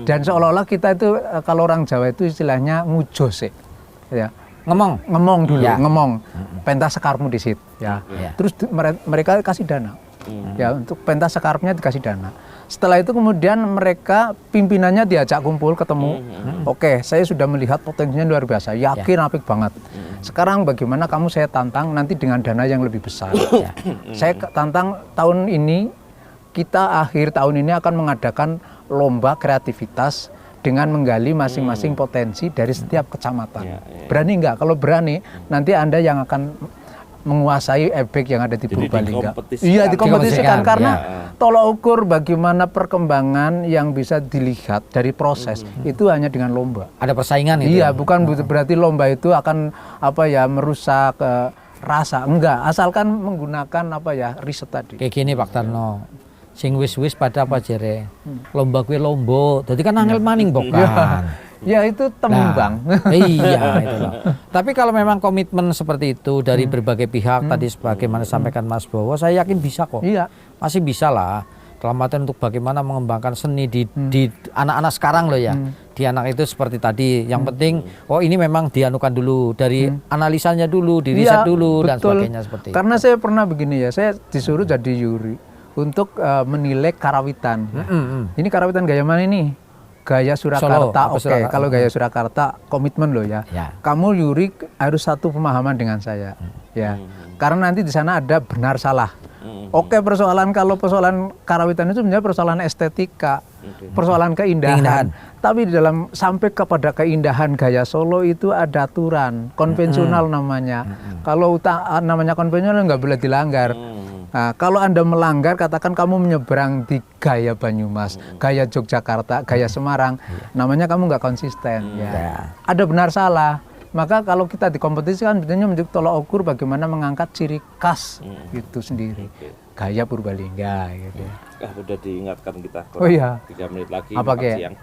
dan seolah-olah kita itu kalau orang Jawa itu istilahnya ngujos ya ngomong dulu ngomong pentas sekarmu di situ terus mereka kasih dana ya untuk pentas sekarnya dikasih dana. Setelah itu kemudian mereka pimpinannya diajak kumpul ketemu. Oke, saya sudah melihat potensinya luar biasa, yakin apik banget. Sekarang bagaimana kamu saya tantang nanti dengan dana yang lebih besar. Saya tantang tahun ini kita akhir tahun ini akan mengadakan lomba kreativitas dengan menggali masing-masing potensi dari setiap kecamatan. Berani nggak? Kalau berani, nanti Anda yang akan menguasai ebek yang ada di Purbalingga. Iya, dikompetisikan karena tolak ukur bagaimana perkembangan yang bisa dilihat dari proses itu hanya dengan lomba. Ada persaingan itu. Iya, bukan berarti lomba itu akan merusak rasa. Enggak, asalkan menggunakan riset tadi. Kayak gini Pak Darno. Sing wis-wis pada apa jere? Lomba kue lombo. Jadi kan angel maning bukan. Ya itu tembang. Iya itu loh. Tapi kalau memang komitmen seperti itu dari berbagai pihak tadi sebagaimana sampaikan Mas Bowo, saya yakin bisa kok. Iya. Masih bisa lah. Dalam artian untuk bagaimana mengembangkan seni di anak-anak sekarang loh ya. Di anak itu seperti tadi. Yang penting oh ini memang dianukan dulu dari analisanya dulu, diriset dulu dan betul. sebagainya seperti itu. Karena saya pernah begini ya, saya disuruh jadi juri untuk menilai karawitan. Ini karawitan gaya mana ini? Gaya Surakarta, oke. Kalau gaya Surakarta komitmen loh ya. Kamu juri harus satu pemahaman dengan saya, ya. Karena nanti di sana ada benar salah. Oke, kalau persoalan karawitan itu sebenarnya persoalan estetika, persoalan keindahan. Tapi di dalam sampai kepada keindahan gaya Solo itu ada aturan konvensional namanya. Kalau namanya konvensional nggak boleh dilanggar. Nah, kalau Anda melanggar, katakan kamu menyeberang di gaya Banyumas, gaya Yogyakarta, gaya Semarang, namanya kamu nggak konsisten. Ya. Ada benar salah. Maka kalau kita dikompetisikan, betulnya menjadi tolak ukur bagaimana mengangkat ciri khas itu sendiri, gaya Purbalingga. Gitu. Udah diingatkan kita. Oh iya. 3 menit lagi. Apa kayak? Siang.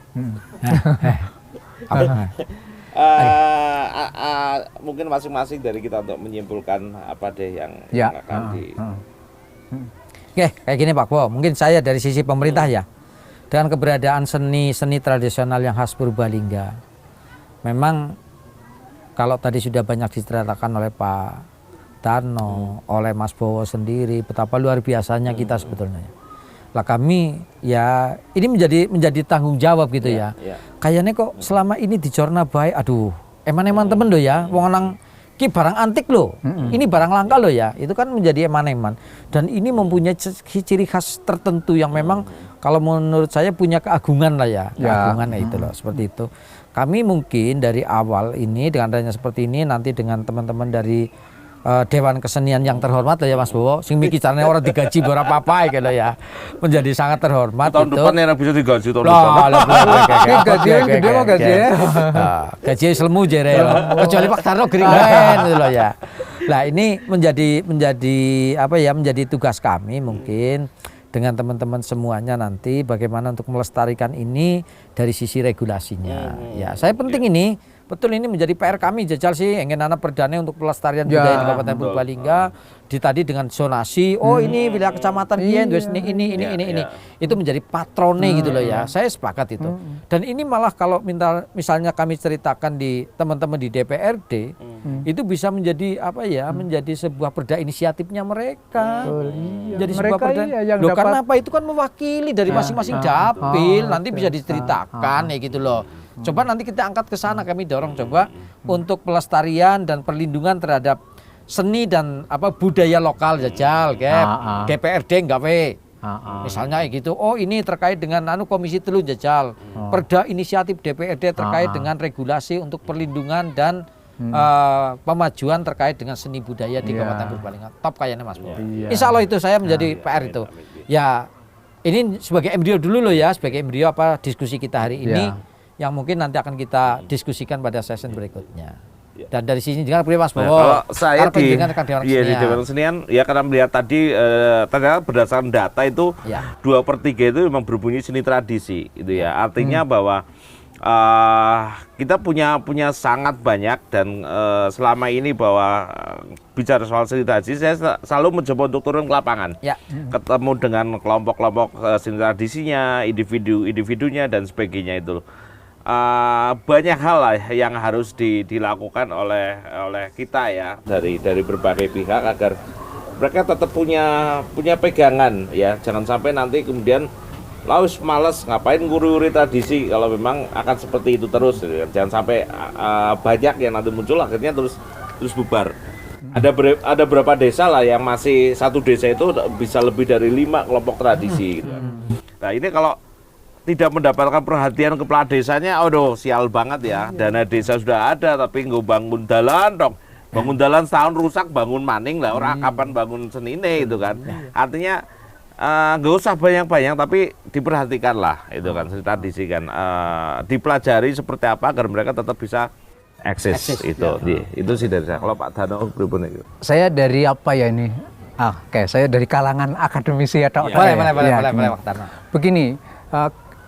Mungkin masing-masing dari kita untuk menyimpulkan apa deh yang akan di. Oke, kayak gini Pak Bo, mungkin saya dari sisi pemerintah ya, dengan keberadaan seni tradisional yang khas Purbalingga, memang kalau tadi sudah banyak diceritakan oleh Pak Darno, oleh Mas Bowo sendiri, betapa luar biasanya kita sebetulnya. Lah kami ya ini menjadi tanggung jawab gitu ya. Kayaknya kok selama ini di Jorna baik, aduh, eman-eman temen loh ya, wong nang ki barang antik loh, ini barang langka loh ya, itu kan menjadi eman-eman. Dan ini mempunyai ciri khas tertentu yang memang kalau menurut saya punya keagungan lah ya, keagungan ya itu loh, seperti itu. Kami mungkin dari awal ini dengan adanya seperti ini, nanti dengan teman-teman dari Dewan Kesenian yang terhormat ya Mas Bowo, sing miki caranya orang digaji berapa apa gitu ya, menjadi sangat terhormat. Tahun depan yang bisa digaji tahun depan. Gaji gede kok gaji. Gaji selemu jere, kecuali Pak Tarno geringan gitu loh ya. Nah ini menjadi apa ya, menjadi tugas kami mungkin dengan teman-teman semuanya nanti bagaimana untuk melestarikan ini dari sisi regulasinya. Ya saya penting ini. Betul ini menjadi PR kami Jajal sih, ingin anak perdana untuk pelestarian budaya di Kabupaten Purbalingga. Tadi dengan zonasi, oh ini wilayah kecamatan Kian, ini. Itu menjadi patrone gitu loh ya. Saya sepakat itu. Dan ini malah kalau misalnya kami ceritakan di teman-teman di DPRD, itu bisa menjadi apa ya? Menjadi sebuah perda inisiatifnya mereka. Jadi sebuah perda. Loh karena apa? Itu kan mewakili dari masing-masing dapil, nanti bisa diceritakan ya gitu loh. Coba nanti kita angkat ke sana, kami dorong coba untuk pelestarian dan perlindungan terhadap seni dan budaya lokal Jajal, DPRD nggawe. Misalnya gitu. Oh, ini terkait dengan komisi telu Jajal. Perda inisiatif DPRD terkait dengan regulasi untuk perlindungan dan pemajuan terkait dengan seni budaya di Kabupaten Purbalingga. Top kayaknya Mas Bowo. Insya Allah itu saya menjadi PR itu. Ya, ini sebagai embrio dulu loh ya, sebagai embrio diskusi kita hari ini. Yang mungkin nanti akan kita diskusikan pada session berikutnya. Dan dari sini juga Mas Bowo. Kalau saya di Dewan Kesenian ya karena melihat tadi ternyata berdasarkan data itu 2/3 itu memang berbunyi seni tradisi gitu ya. Artinya bahwa kita punya sangat banyak dan selama ini bahwa bicara soal seni tradisi saya selalu mencoba untuk turun ke lapangan. Ketemu dengan kelompok-kelompok seni tradisinya, individunya dan sebagainya itu. Banyak hal lah yang harus dilakukan oleh kita ya dari berbagai pihak agar mereka tetap punya pegangan ya, jangan sampai nanti kemudian laus males ngapain nguri-nguri tradisi kalau memang akan seperti itu terus, jangan sampai banyak yang nanti muncul akhirnya terus bubar. Ada berapa desa lah yang masih satu desa itu bisa lebih dari 5 kelompok tradisi gitu. Nah ini kalau tidak mendapatkan perhatian kepala desanya, aduh sial banget ya. Dana desa sudah ada tapi nggak bangun dalan dong. Bangun dalan setahun rusak, bangun maning lah, orang kapan bangun senine itu kan. Artinya nggak usah banyak-banyak tapi diperhatikan lah itu kan, tradisi kan. Dipelajari seperti apa agar mereka tetap bisa eksis itu. Itu sih dari saya. Kalau Pak Dano berhubung itu. Saya dari apa ya ini? Oke, saya dari kalangan akademisi atau Boleh, ya, boleh, Pak Tarno. Begini,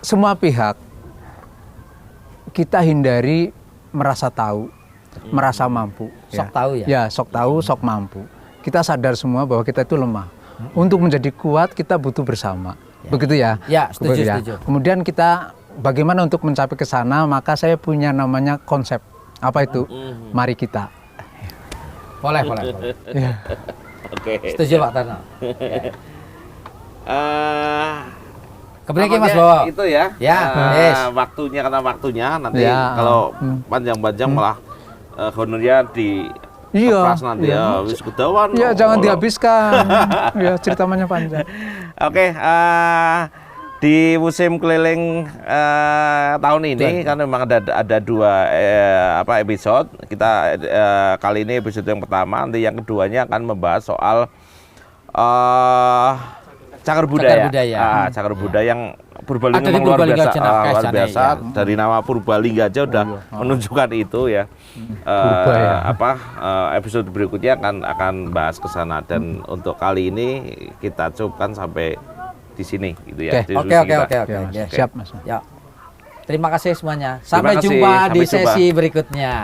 semua pihak kita hindari merasa tahu, merasa mampu. Sok tahu ya? Ya, sok tahu, sok mampu. Kita sadar semua bahwa kita itu lemah. Untuk menjadi kuat kita butuh bersama. Begitu ya? Ya, setuju, Begitu ya. setuju. Kemudian kita bagaimana untuk mencapai ke sana, maka saya punya namanya konsep. Apa itu? Mari kita. Boleh. Oke. Setuju Pak Tarno. Kemudian Namanya Mas Bowo. itu ya. Ya, yes. Waktunya karena waktunya nanti Ya, kalau panjang-panjang malah honornya di keras nanti ya wis kedawan. Ya, jangan dihabiskan. Ya, cerita panjang. Oke, di musim keliling tahun ini kan memang ada dua episode. Kita kali ini episode yang pertama, nanti yang keduanya akan membahas soal cagar budaya. Cagar budaya yang Purbalingga Ada di memang luar Purbalingga biasa, Jenaka luar sana, biasa. ya. Dari nama Purbalingga aja udah menunjukkan itu ya. Episode berikutnya akan bahas ke sana, dan untuk kali ini kita cukupkan sampai di sini gitu ya. Oke. Ya, siap, Mas. Ya. Terima kasih semuanya. Sampai kasih, jumpa di sampai jumpa. sesi berikutnya.